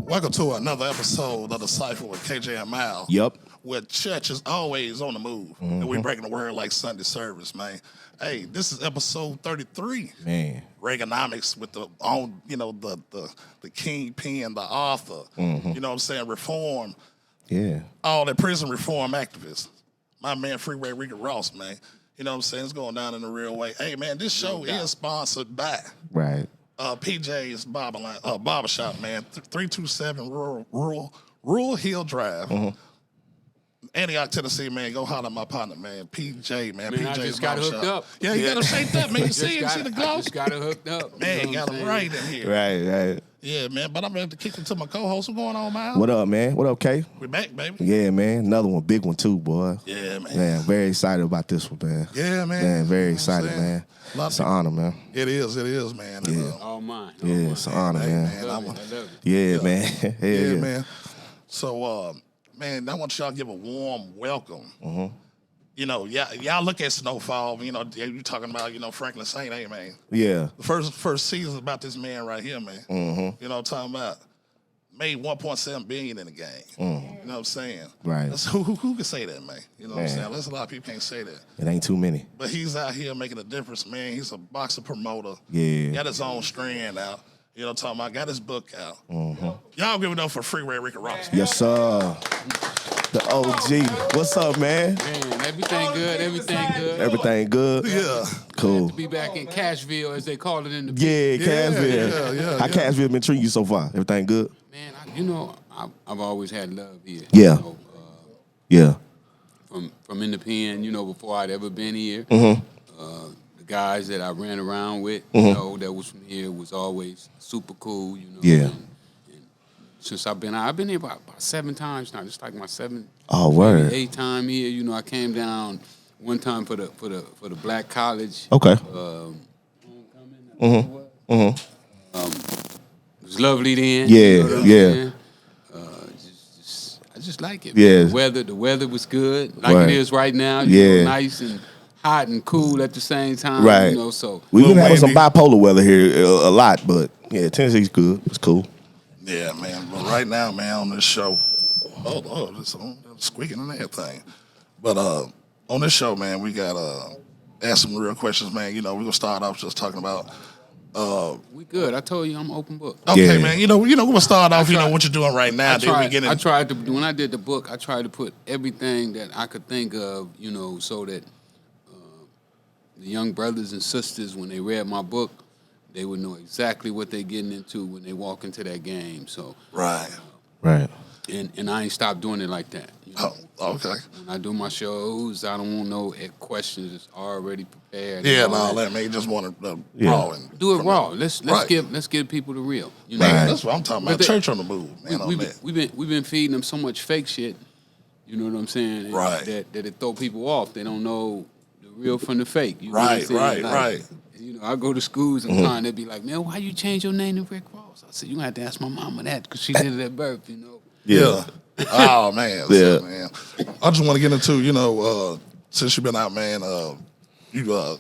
Welcome to another episode of The Cypher with KJ and Mal. Yep. Where church is always on the move. And we breaking the word like Sunday service, man. Hey, this is episode 33. Man. Reganomics with the kingpin, the author. You know what I'm saying? Reform. Yeah. All the prison reform activists. My man Freeway Ricky Ross, man. You know what I'm saying? It's going down in the real way. Hey, man, this show is sponsored by PJ's Barbershop, man. 327 Rural Hill Drive. Antioch, Tennessee, man. Go holler at my partner, man. PJ, man. Man, PJ's I just got hooked up. Yeah, you got him shaped up, man. You see the glow? I just got it hooked up. Man, got him right in here. Right. Yeah, man. But I'm ready to kick it to my co-host. What's going on, man? What up, man? What up, K? We back, baby. Yeah, man. Another one, big one too, boy. Yeah, man. Man, very excited about this one, man. Yeah, man. Man, very excited, man. It's an honor, man. It is, man. Yeah. All mine. Yeah, it's an honor, man. I love it. Yeah, man. Yeah, man. So, man, I want y'all to give a warm welcome. You know, y'all look at Snowfall. You know, you talking about, Franklin Saint, hey, man. Yeah. The first season is about this man right here, man. You know what I'm talking about? Made $1.7 billion in the game. You know what I'm saying? Right. Who can say that, man? You know what I'm saying? There's a lot of people can't say that. It ain't too many. But he's out here making a difference, man. He's a boxer promoter. Yeah. Got his own strand out. You know what I'm talking about? Got his book out. Y'all give it up for Freeway Ricky Ross. Yes, sir. The OG. What's up, man? Man, everything good. Everything good? Yeah. Cool. To be back in Cashville, as they call it in the Yeah, Cashville. Yeah. How Cashville been treating you so far? Everything good? Man, I've always had love here. Yeah. Yeah. From in the pen, before I'd ever been here. The guys that I ran around with, that was from here was always super cool, Yeah. And since I've been here about 7 times now, just like my 7th, Oh, word. 8th time here. I came down one time for the Black College. Okay. Homecoming. It was lovely then. Yeah, you know what I'm yeah. saying? I just like it. Yeah. The weather was good, like Right. it is right now. Yeah. Nice and hot and cool at the same time. Right. So We've been having some Wayne, bipolar weather here a lot, but yeah, Tennessee's good. It's cool. Yeah, man. But right now, man, on this show, it's squeaking and everything. But on this show, man, we got ask some real questions, man. We're gonna start off just talking about. we good. I told you I'm an open book. Okay, Yeah. man. We're gonna start off. What you're doing right now. I tried to when I did the book. I tried to put everything that I could think of, so that the young brothers and sisters, when they read my book, they would know exactly what they're getting into when they walk into that game. So Right. and I ain't stopped doing it like that. Oh, okay. When I do my shows, I don't want no questions that's already prepared. Yeah, and and all all that. that, man. You just want to Yeah. raw and Do it from raw. the- Let's Right. give people the real. Man, that's what I'm talking about. But Church on the move, man. We've been feeding them so much fake shit. You know what I'm saying? And Right. That it throw people off. They don't know the real from the fake. You know Right, what I'm saying? right. I go to schools and time they be like, man, why you change your name to Rick Ross? I said, you gonna have to ask my mama that because she did it at birth. Yeah. Oh man. Yeah. So, man. I just want to get into, since you've been out, man, you got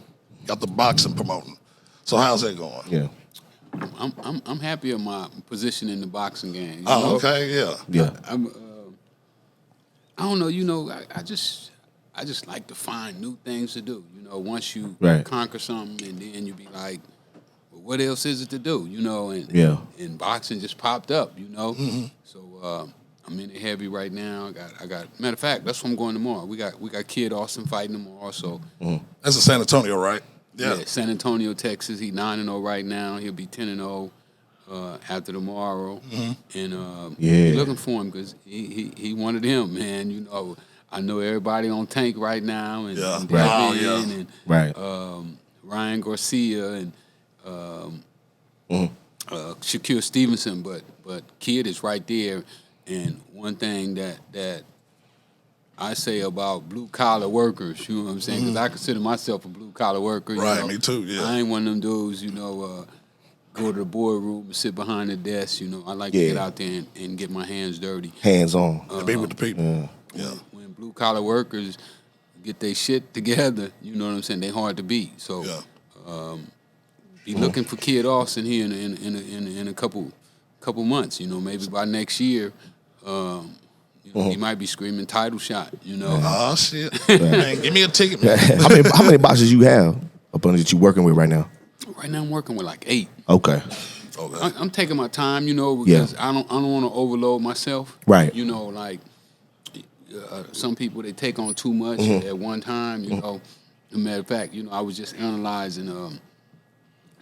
the boxing promoting. So how's that going? Yeah. I'm happy with my position in the boxing game. Oh, okay, yeah. Yeah. I don't know. I just like to find new things to do. Once you Right. conquer something, and then you be like, well, what else is it to do? And boxing just popped up. So I'm in it heavy right now. I got. Matter of fact, that's where I'm going tomorrow. We got Kid Austin fighting tomorrow. So That's in San Antonio, right? yeah, San Antonio, Texas. He's 9-0 right now. He'll be 10-0 after tomorrow. And Yeah. looking for him because he wanted him, man. I know everybody on Tank right now, and, Yeah. and Right. Devin, Oh, yeah. and Right. Ryan Garcia and Shaquille Stevenson, but Kid is right there. And one thing that I say about blue collar workers, you know what I'm saying? Because I consider myself a blue collar worker. Right, me too, yeah. I ain't one of them dudes, go to the boardroom and sit behind the desk. I like to Yeah. get out there and get my hands dirty. Hands on. To be with the people. Yeah. When blue collar workers get their shit together, you know what I'm saying? They hard to beat. So Yeah. be looking for Kid Austin here in a couple couple months. You know, maybe by next year, he might be screaming title shot. You know. Oh shit! Man, give me a ticket, man. How many boxes you have up on that you working with right now? Right now, I'm working with like 8. Okay. I'm taking my time, because I don't want to overload myself. Right. You know, like some people, they take on too much at one time. You know, as a matter of fact, I was just analyzing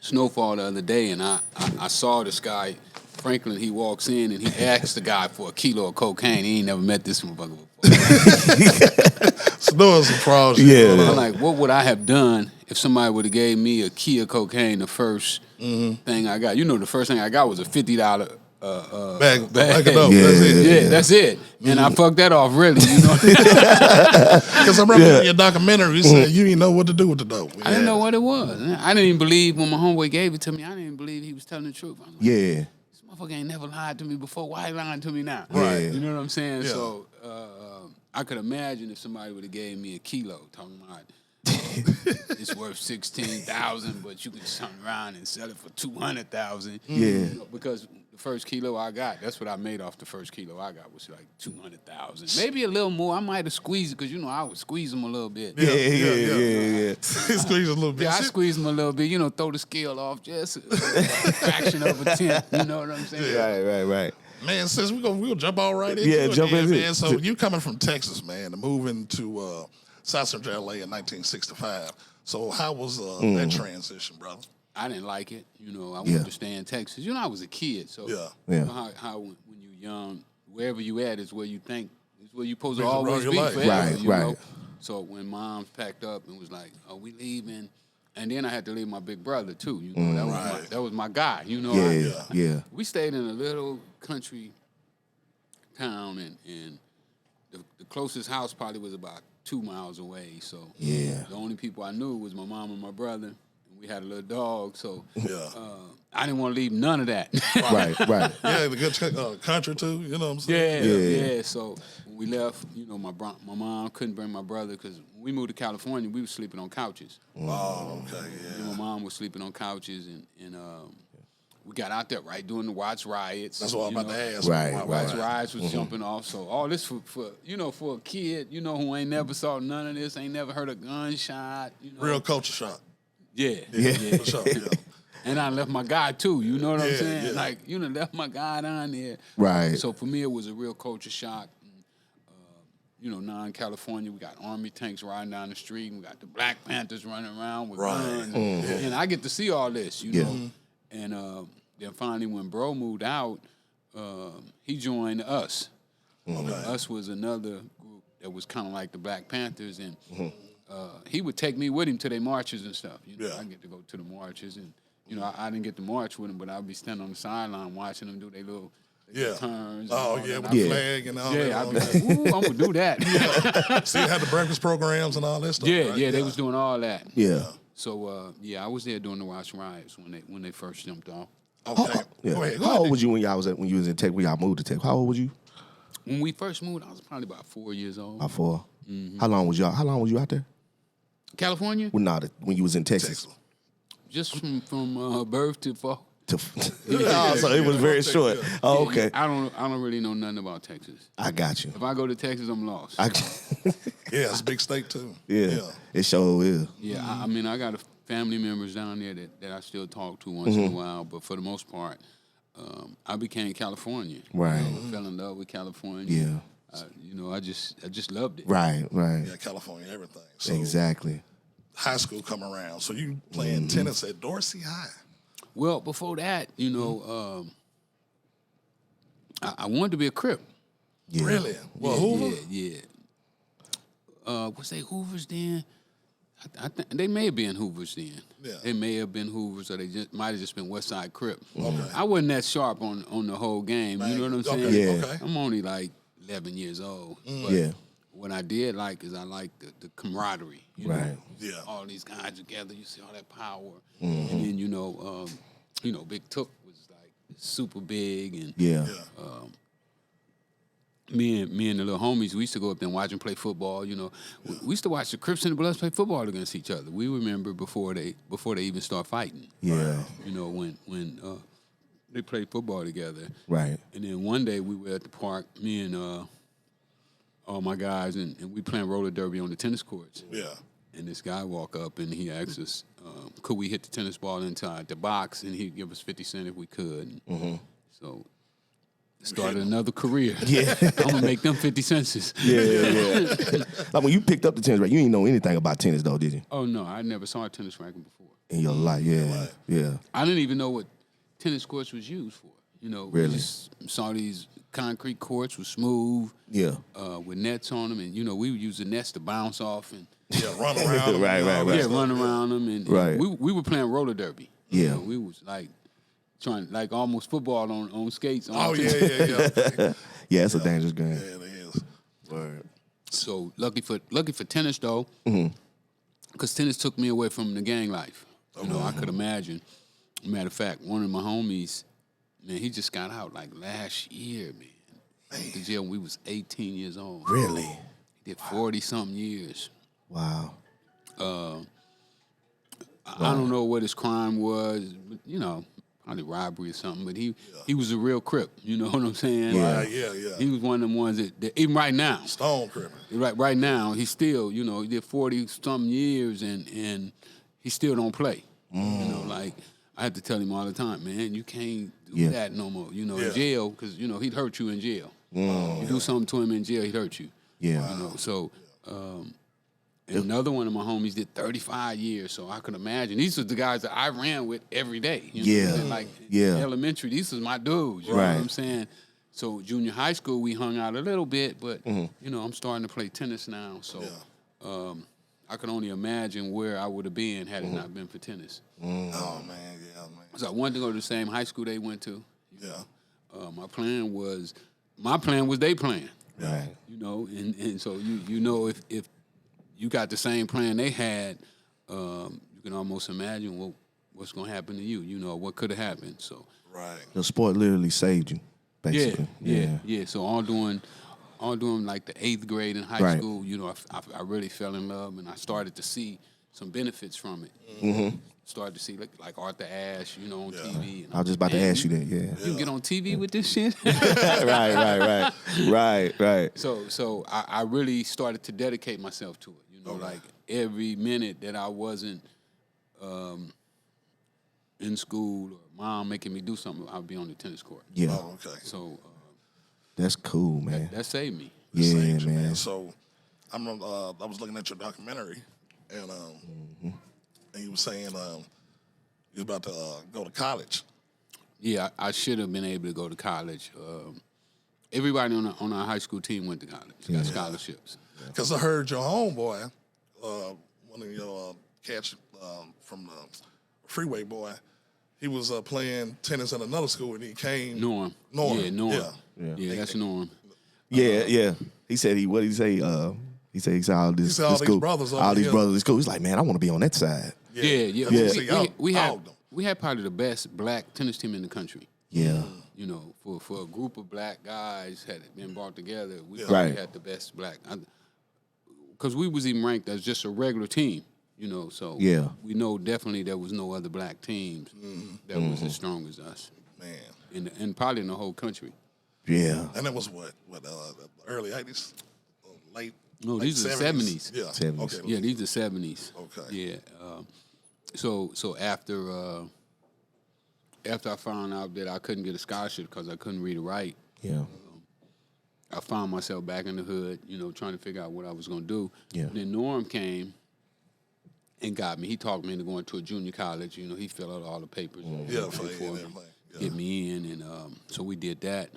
Snowfall the other day, and I saw this guy, Franklin. He walks in and he asks the guy for a kilo of cocaine. He ain't never met this motherfucker before. Snow is a fraud. I'm like, what would I have done if somebody would have gave me a key of cocaine the first thing I got? The first thing I got was a $50 bag. That's it. And I fucked that off, really, Because I remember in your documentary, you said you didn't know what to do with the dope. I didn't know what it was. I didn't even believe when my homeboy gave it to me. I didn't even believe he was telling the truth. I'm like, this motherfucker ain't never lied to me before. Why he lying to me now? Right. You know what I'm saying? Yeah. So I could imagine if somebody would have gave me a kilo, talking about it's worth $16,000, but you can turn around and sell it for $200,000. Yeah. Because the first kilo I got, that's what I made off the first kilo I got, was like $200,000. Maybe a little more. I might have squeezed it because I would squeeze them a little bit. Yeah. Squeeze a little bit. Yeah, I squeeze them a little bit. Throw the scale off just a fraction of a tenth. You know what I'm saying? Right. Man, since we'll jump all right into it. Jump in, man. So you coming from Texas, man, and moving to South Central LA in 1965. So how was that transition, brother? I didn't like it. I wanted to stay in Texas. I was a kid, so you know how when you're young, wherever you at is where you think is where you're supposed to always be forever. Right. So when Mom packed up and was like, "Are we leaving?" And then I had to leave my big brother too. That was my guy. We stayed in a little country town, and the closest house probably was about 2 miles away. So the only people I knew was my mom and my brother. We had a little dog, so I didn't want to leave none of that. Right. Yeah, the good country too. You know what I'm saying? Yeah. So when we left, my mom couldn't bring my brother because when we moved to California, we were sleeping on couches. Oh, okay, yeah. My mom was sleeping on couches, and we got out there right during the Watts riots. That's what I'm about to ask. Watts riots was jumping off. So all this for a kid, who ain't never saw none of this, ain't never heard a gunshot. Real culture shock. Yeah. For sure. Yeah. And I left my guy too. You know what I'm saying? Yeah. Like left my guy down there. Right. So for me, it was a real culture shock. Now in California, we got army tanks riding down the street, and we got the Black Panthers running around with guns, and I get to see all this, know. And then finally, when Bro moved out, he joined us. Us was another group that was kind of like the Black Panthers, and he would take me with him to their marches and stuff. I get to go to the marches, and I didn't get to march with him, but I'd be standing on the sideline watching them do their little turns. Oh yeah, with the flag and all that. Yeah, I'd be like, ooh, I'm gonna do that. So you had the breakfast programs and all that stuff. Yeah, right? they was doing all that. Yeah. So I was there during the Watts riots when they first jumped off. Okay. Go ahead. How old was you when you was in Texas? When y'all moved to Texas? How old was you? When we first moved, I was probably about 4 years old. About 4. How long was you out there? California? When you was in Texas. Just from birth to fall. So it was very short. Oh, okay. I don't really know nothing about Texas. I got you. If I go to Texas, I'm lost. Yeah, it's a big state too. Yeah. It sure is. Yeah, I got family members down there that I still talk to once in a while, but for the most part, I became Californian. Right. I fell in love with California. Yeah. I just loved it. Right. Yeah, California, everything. So exactly. High school come around, so you playing tennis at Dorsey High. Well, before that, I wanted to be a Crip. Yeah. Really? Well, Hoover? Yeah. Was they Hoovers then? I think they may have been Hoovers then. Yeah. They may have been Hoovers, or they might have just been West Side Crip. Okay. I wasn't that sharp on the whole game. You know what I'm saying? Okay. Yeah. Okay. I'm only like 11 years old. But Yeah. what I did like is I liked the camaraderie. You Right. know? Yeah. All these guys together, you see all that power. And then, Big Took was like super big, and Yeah. me and the little homies, we used to go up there and watch them play football. We used to watch the Crips and the Bloods play football against each other. We remember before they even start fighting. Yeah. When they played football together. Right. And then one day we were at the park, me and all my guys, and we playing roller derby on the tennis courts. Yeah. And this guy walk up and he asked us, could we hit the tennis ball inside the box, and he'd give us 50 cents if we could. So started another career. Yeah. I'm gonna make them 50 cents. Yeah. Like when you picked up the tennis racket, you didn't know anything about tennis though, did you? Oh no, I never saw a tennis racket before. In your life, yeah. Yeah. I didn't even know what tennis courts was used for. You know, Really? we just saw these concrete courts with smooth, with nets on them, and you know we would use the nets to bounce off and run around them. Right. run around them, and we were playing roller derby. Yeah. You know, we was like trying like almost football on skates. Oh yeah. Yeah, it's a dangerous game. Yeah, it is. Word. So lucky for tennis though, because tennis took me away from the gang life. You know, I could imagine. Matter of fact, one of my homies, man, he just got out like last year, man. Went to jail when we was 18 years old. Really? He did 40-something years. Wow. I don't know what his crime was, but, you know, probably robbery or something, but he was a real Crip, you know what I'm saying? Yeah. Yeah. He was one of them ones that even right now, Stone criminal. right now, he still, you know, he did 40-something years and he still don't play. You know, like, I had to tell him all the time, man, you can't do that no more. You know, in jail, because, you know, he'd hurt you in jail. You do something to him in jail, he'd hurt you. Yeah. You know, so and another one of my homies did 35 years, so I could imagine. These are the guys that I ran with every day. You know what I'm saying? Like in elementary, these was my dudes. You know what I'm saying? So junior high school, we hung out a little bit, but you know, I'm starting to play tennis now. So I can only imagine where I would have been had it not been for tennis. Oh man. So I wanted to go to the same high school they went to. Yeah. My plan was they plan. Right. You know, and so you know if you got the same plan they had, you can almost imagine what's gonna happen to you. You know what could have happened. So Right. The sport literally saved you, basically. Yeah. So all during like the 8th grade in high school, you know, I really fell in love, and I started to see some benefits from it. Started to see like Arthur Ashe, you know, on TV. And I was just about to ask you that. Yeah. You can get on TV with this shit. Right. So I really started to dedicate myself to it. You know, like every minute that I wasn't in school or mom making me do something, I'd be on the tennis court. Yeah. Oh, okay. So That's cool, man. that saved me. Yeah, man. So I was looking at your documentary, and and you were saying you was about to go to college. Yeah, I should have been able to go to college. Everybody on our high school team went to college, got scholarships. Because I heard your homeboy, one of your cats from the Freeway boy, he was playing tennis at another school, and he came. Norm. Yeah, Norm. Yeah, that's Norm. Yeah. He said what did he say? He said all this all these school, brothers all these brothers in school. He's like, man, I want to be on that side. Yeah. We had probably the best black tennis team in the country. Yeah. You know, for a group of black guys had been brought together, we probably had the best black. Because we was even ranked as just a regular team, you know. So we know definitely there was no other black teams that was as strong as us. Man. And probably in the whole country. Yeah. And it was what the early 80s, late. No, these are the 70s. Yeah. 70s. Okay. Yeah, these are 70s. Okay. Yeah. So after I found out that I couldn't get a scholarship because I couldn't read or write, I found myself back in the hood, you know, trying to figure out what I was going to do. Yeah. Then Norm came and got me. He talked me into going to a junior college. You know, he filled out all the papers for me, get me in, and so we did that.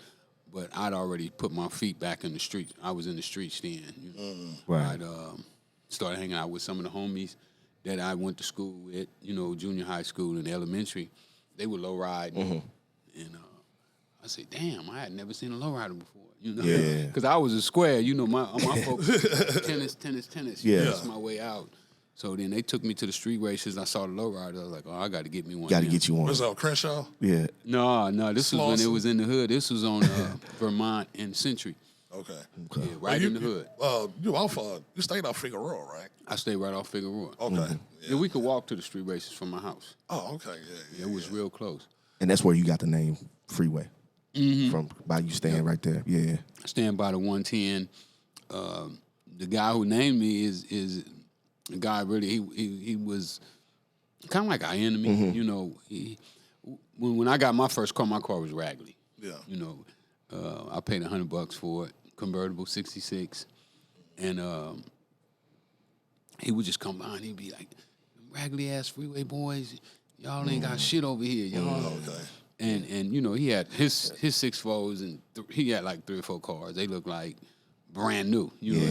But I'd already put my feet back in the streets. I was in the streets then. You know? Right. I'd started hanging out with some of the homies that I went to school with, you know, junior high school and elementary. They were low riding. And I said, damn, I had never seen a low rider before. You know? Yeah. Because I was a square. You know, my folks, tennis. Yeah. That's my way out. So then they took me to the street races. I saw the low rider. I was like, oh, I got to get me one. Got to get you one. Was that Crenshaw? Yeah. No. This was when it was in the hood. This was on Vermont and Century. Okay. Yeah, right in the hood. You stayed off Figueroa, right? I stayed right off Figueroa. Okay. Yeah, we could walk to the street races from my house. Oh, okay. Yeah, It was real close. And that's where you got the name Freeway from, by you staying right there. Yeah. Stand by the 110. The guy who named me is a guy really, he was kind of like our enemy. You know, when I got my first car, my car was raggedy. Yeah. You know, I paid $100 for it, convertible 66. And he would just come by and he'd be like, raggedy ass Freeway boys, y'all ain't got shit over here, y'all. Okay. And you know, he had his 6.4s and he had like 3 or 4 cars. They look like brand new. You know,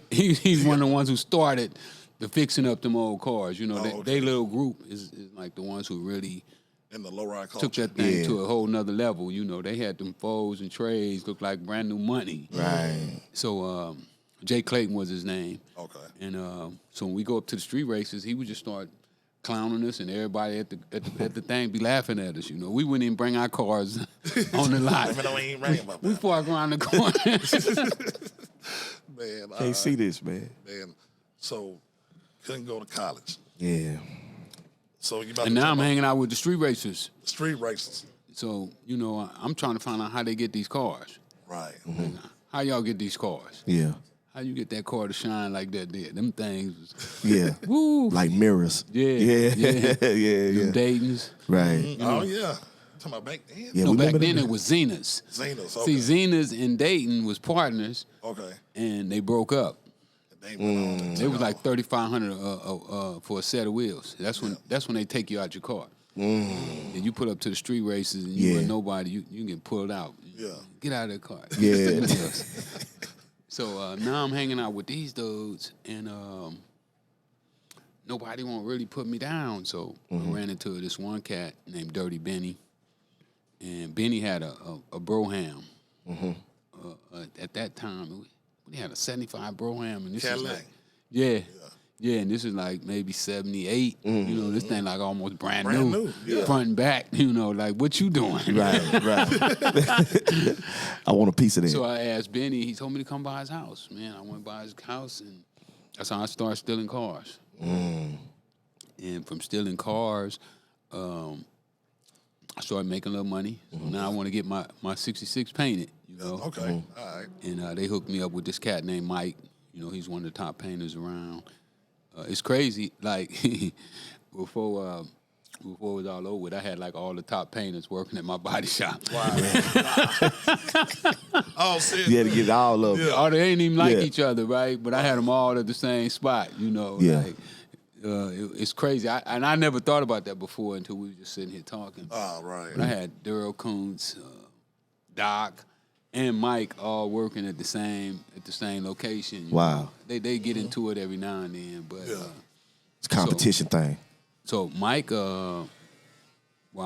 he's one of the ones who started the fixing up them old cars. You know, they little group is like the ones who really in the low ride culture took that thing to a whole nother level. You know, they had them foes and trays look like brand new money. Right. So Jay Clayton was his name. Okay. And so when we go up to the street races, he would just start clowning us, and everybody at the thing be laughing at us. You know, we wouldn't even bring our cars on the lot. We park around the corner. Man, Can't see this, man. Man, so couldn't go to college. Yeah. So you about And to now I'm hanging out with the street racers. street races. So, you know, I'm trying to find out how they get these cars. Right. How y'all get these cars? Yeah. How you get that car to shine like that there? Them things was, Yeah. woo. Like mirrors. Yeah. Yeah. Yeah. Yeah. Dayton's. Right. Oh yeah. Talking about back then. Yeah. No, we back remember then them. it was Zenas. Zenas. Okay. See, Zenas and Dayton was partners, Okay. and they broke up. They went on. It was like $3,500 for a set of wheels. That's when they take you out your car. And you pull up to the street races and you Yeah. with nobody, you get pulled out. Yeah. Get out of the car. Yeah. So now I'm hanging out with these dudes, and nobody won't really put me down. So I ran into this one cat named Dirty Benny, and Benny had a Broham. At that time, we had a 75 Broham, and this is Cadillac. like, yeah, and this is like maybe 78. You know, this thing like almost brand new. Yeah. Front and back. You know, like what you doing? Right. I want a piece of that. So I asked Benny. He told me to come by his house. Man, I went by his house, and that's how I started stealing cars. And from stealing cars, I started making a little money. So now I want to get my 66 painted. You know. Okay. All right. And they hooked me up with this cat named Mike. You know, he's one of the top painters around. It's crazy. Like before it was all over with, I had like all the top painters working at my body shop. Wow. Oh, shit. You had to get all of them. Yeah. Oh, they ain't even like Yeah. each other, right? But I had them all at the same spot. You know. Yeah. Like, it's crazy. I never thought about that before until we were just sitting here talking. Oh, right. But I had Daryl Coons, Doc, and Mike all working at the same location. You Wow. know. They get into it every now and then, but It's a competition thing. so Mike, while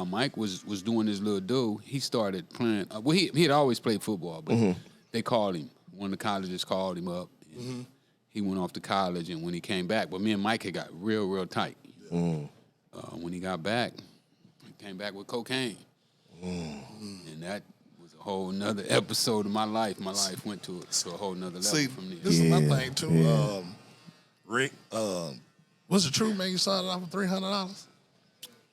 Mike was doing his little do, he started playing. Well, he had always played football, but they called him. One of the colleges called him up. And he went off to college, and when he came back, but me and Mike had got real tight. When he got back, he came back with cocaine, and that was a whole nother episode of my life. My life went to a whole nother level See, from there. this is my thing too. Rick, was it true, man? You started off with $300?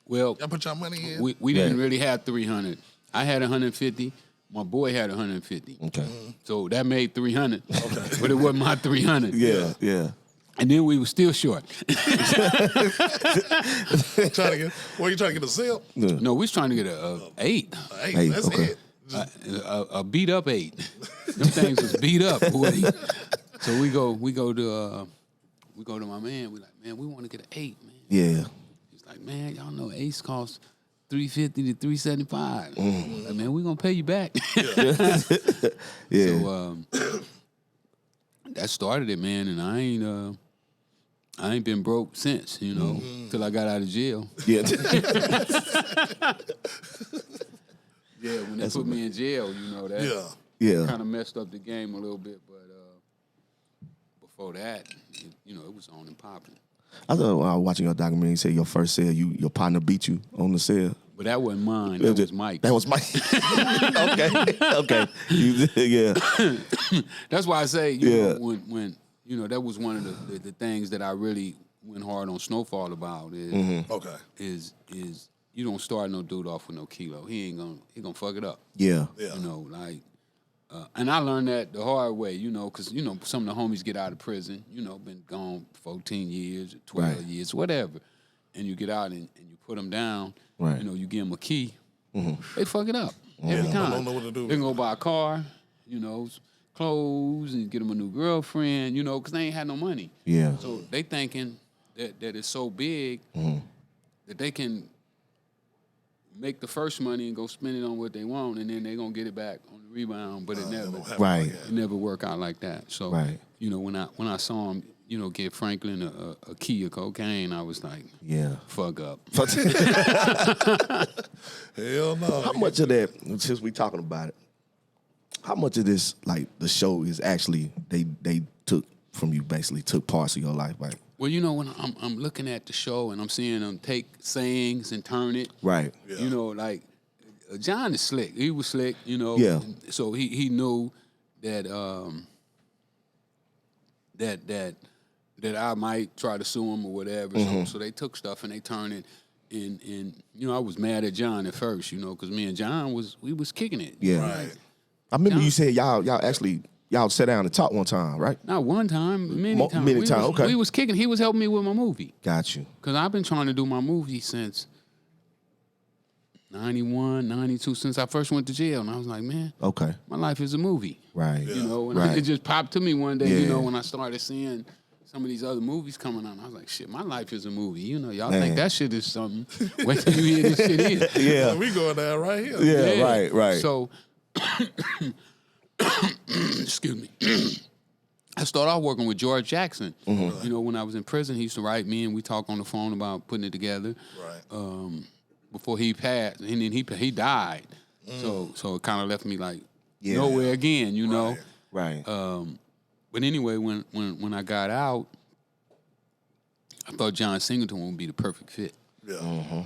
Well, Y'all put your money in. we didn't really have 300. I had 150. My boy had 150. Okay. So that made 300. Okay. But it wasn't my 300. Yeah. And then we were still short. Were you trying to get a zip? Yeah. No, we was trying to get a 8. Hey, that's okay. it. A beat up 8. Them things was beat up, boy. So we go to my man. We like, man, we want to get an 8, man. Yeah. He's like, man, y'all know 8s cost $350 to $375. Like, man, we gonna pay you back. Yeah. So that started it, man, and I ain't been broke since, you know, till I got out of jail. Yeah. Yeah, when they put me in jail, you know that. Yeah. Kind of messed up the game a little bit, but before that, it was on and popping. I thought when I was watching your documentary, you said your first sale, your partner beat you on the sale. But that wasn't mine. That was Mike. That was Mike. Okay. Yeah. That's why I say, you know, when that was one of the things that I really went hard on Snowfall about is you don't start no dude off with no kilo. He gonna fuck it up. Yeah. You know, like, and I learned that the hard way, you know, because, you know, some of the homies get out of prison, you know, been gone 14 years, 12 years, whatever. And you get out and you put them down, you know, you give them a key, they fuck it up every time. Don't know what to do. They can go buy a car, you know, clothes, and get them a new girlfriend, you know, because they ain't had no money. Yeah. So they thinking that it's so big that they can make the first money and go spend it on what they want, and then they're going to get it back on the rebound, but it never work out like that. So, you know, when I saw him, you know, give Franklin a key of cocaine, I was like, fuck up. Hell no. How much of that, since we talking about it, how much of this, like, the show is actually, they took from you, basically, took parts of your life, like? Well, you know, when I'm looking at the show and I'm seeing them take sayings and turn it. Right. Yeah. You know, like, John is slick. He was slick, you know. Yeah. So he knew that that I might try to sue him or whatever. So they took stuff and they turned it. And you know, I was mad at John at first, you know, because me and John was kicking it. Yeah. Right. I remember you said y'all sat down and talked one time, right? Not one time, many times. Many times, okay. We was kicking. He was helping me with my movie. Got you. Because I've been trying to do my movie since 91, 92, since I first went to jail. And I was like, man, my life is a movie. Right. You know, and it just popped to me one day, you know, when I started seeing some of these other movies coming on. I was like, shit, my life is a movie. You know, y'all think that shit is something. Wait till you hear this shit here. Yeah. We going down right here. Yeah. Right. So, excuse me. I started off working with George Jackson. You know, when I was in prison, he used to write me, and we talk on the phone about putting it together. Right. Before he passed, and then he died. So it kind of left me like nowhere again. You know. Right. But anyway, when I got out, I thought John Singleton would be the perfect fit. Yeah.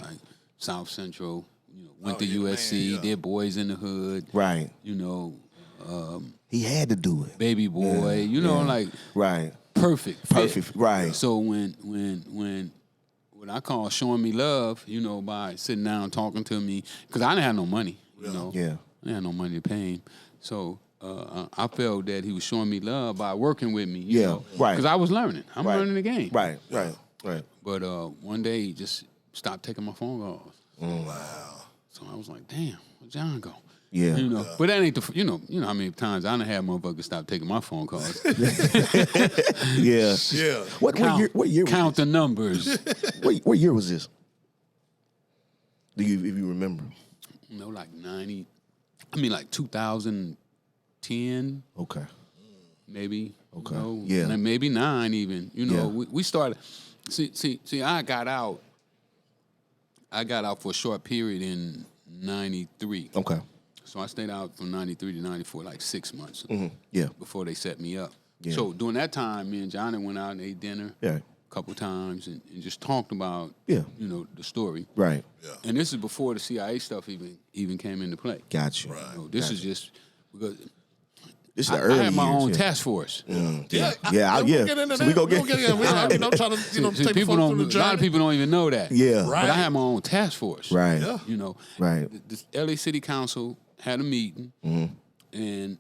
Like South Central, you know, went to USC, did Boys in the Hood. Right. You know. He had to do it. Baby Boy, you know, like perfect fit. Right. So when what I call showing me love, you know, by sitting down talking to me, because I didn't have no money, you know. Yeah. I didn't have no money to pay him. So I felt that he was showing me love by working with me, you know. Right. Because I was learning. I'm learning the game. Right. But one day he just stopped taking my phone calls. Wow. So I was like, damn, where'd John go? Yeah. You know, but that ain't the, you know how many times I done had motherfuckers stop taking my phone calls. Yeah. What year? Count the numbers. What year was this? If you remember? You know, like 90. I mean, like 2010. Okay. Maybe. Okay. You know, Yeah. Maybe 9 even. You know, Yeah. we started. See. I got out. For a short period in 93. Okay. So I stayed out from 93 to 94, like 6 months. Yeah. Before they set me up. Yeah. So during that time, me and Johnny went out and ate dinner. Yeah. A couple times and just talked about, Yeah. you know, the story. Right. Yeah. And this is before the CIA stuff even came into play. Got you. Right. You know, this is just because This is the early I had my years, own yeah. task force. Yeah. We'll get into So that. we go We'll get. get you know, trying to See, take people folks through the a lot of journey. people don't even know that. Yeah. But Right. I had my own task force. Right. Yeah. You know. Right. The LA City Council had a meeting, and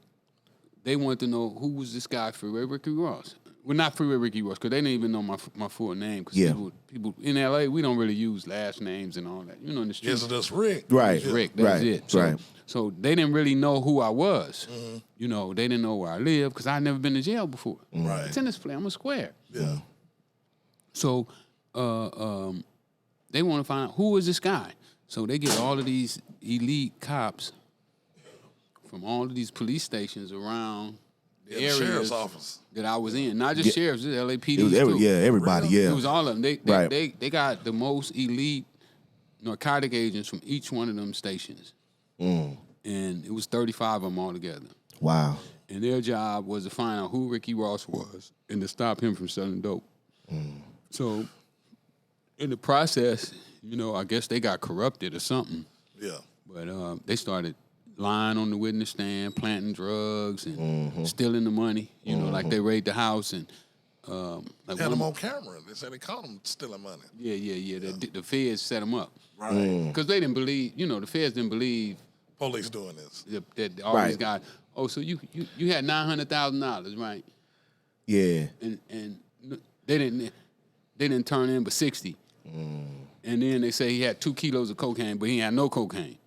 they wanted to know who was this guy, Freeway Ricky Ross. Well, not Freeway Ricky Ross, because they didn't even know my full name. Because people in LA, we don't really use last names and all that. You know, in the street. Yes, that's Rick. Right. It's Rick, that's Right. it. So, Right. so they didn't really know who I was. You know, they didn't know where I lived because I'd never been to jail before. Right. Tennis player, I'm a square. Yeah. So they want to find out who is this guy. So they get all of these elite cops from all of these police stations around the The areas sheriff's office. that I was in. Not just sheriffs, just LAPD It was too. everybody. Yeah. It was all of them. Right. They got the most elite narcotic agents from each one of them stations. And it was 35 of them all together. Wow. And their job was to find out who Ricky Ross was and to stop him from selling dope. So in the process, you know, I guess they got corrupted or something. Yeah. But they started lying on the witness stand, planting drugs and stealing the money. You know, like they raided the house and Like had them on camera. They said they caught them stealing money. Yeah. The feds set them up. Right. Because they didn't believe, the feds didn't believe. Police doing this. That all these guys, so you had $900,000, right? Yeah. And they didn't turn in but 60. And then they say he had 2 kilos of cocaine, but he had no cocaine.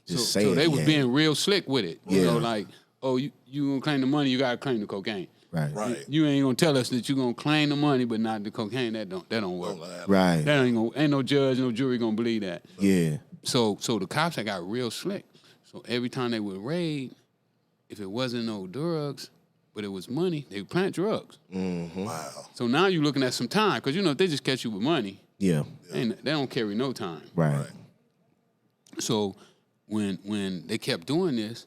So they was being real slick with it. You know, like, you gonna claim the money, you gotta claim the cocaine. Right. You ain't gonna tell us that you gonna claim the money but not the cocaine. That don't work. Right. That ain't no judge, no jury gonna believe that. Yeah. So the cops had got real slick. So every time they would raid, if it wasn't no drugs, but it was money, they would plant drugs. Mm-hmm. Wow. So now you're looking at some time, because if they just catch you with money, Yeah. they don't carry no time. Right. So when they kept doing this,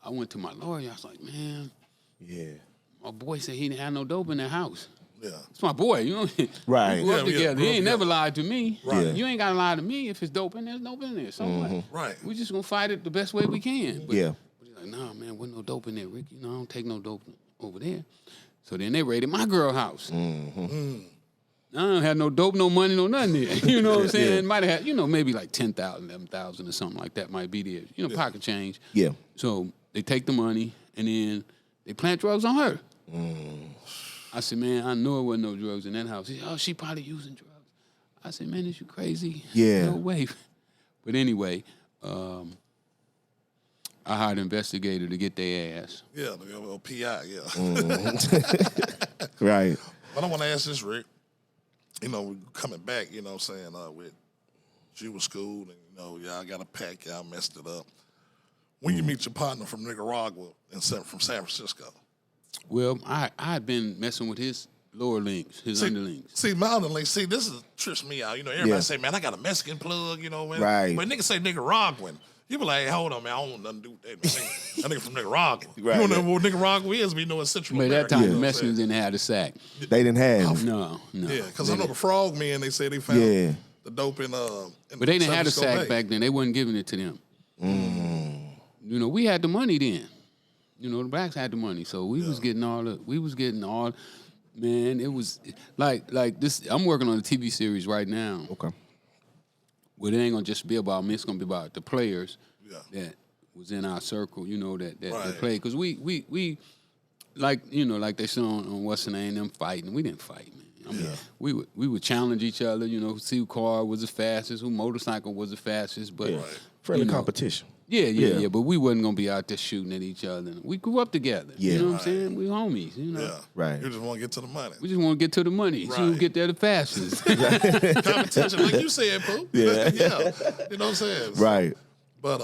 I went to my lawyer. I was like, man, my boy said he didn't have no dope in that house. Yeah. It's my boy, Right. We grew up together. He ain't Yeah. never lied to me. Right. You ain't got to lie to me. If it's dope in there, it's dope in there. So what? Right. We just going to fight it the best way we can. But, Yeah. But he's like, nah, man, wasn't no dope in there, Ricky. I don't take no dope over there. So then they raided my girl house. I don't have no dope, no money, no nothing there. You know what I'm saying? Might have had, maybe like 10,000, 11,000 or something like that might be there. Pocket change. Yeah. So they take the money and then they plant drugs on her. I said, man, I know it wasn't no drugs in that house. He said, oh, she probably using drugs. I said, man, is you crazy? Yeah. No way. But anyway, I hired an investigator to get their ass. Yeah, the little PI, Right. But I want to ask this, Rick. Coming back, with Jewish school, and, y'all got a pack, y'all messed it up. When you meet your partner from Nicaragua and from San Francisco? Well, I had been messing with his lower links, his underlings. See, my underlings, this trips me out. Everybody say, man, I got a Mexican plug, Right. But niggas say Nicaraguan. You be like, hey, hold on, man, I don't want nothing to do with that. That nigga from Nicaragua. Right. You don't know what Nicaragua is, but you know it's Central But America. that time, you know the what I'm Mexicans saying? didn't have the sack. They didn't have. No. Yeah, because I know the frogmen, they say they found the dope in But they didn't have the sack back then. They wasn't giving it to them. We had the money then. The blacks had the money, so we was getting all. Man, it was like this. I'm working on a TV series right now. Okay. Well, it ain't gonna just be about me. It's gonna be about the players Yeah. that was in our circle. That Right. played, because we like they saw on What's the Name, them fighting. We didn't fight, man. I mean, we would challenge each other. See who car was the fastest, who motorcycle was the fastest. But Friendly competition. Yeah. But we wasn't gonna be out there shooting at each other. We grew up together. Yeah. You know what I'm saying? We homies. Yeah. Right. You just want to get to the money. We just want to get to the money. See who Right. get there the fastest. Competition, like you said, Pooh. Yeah. Yeah. You know what I'm saying? Right. But,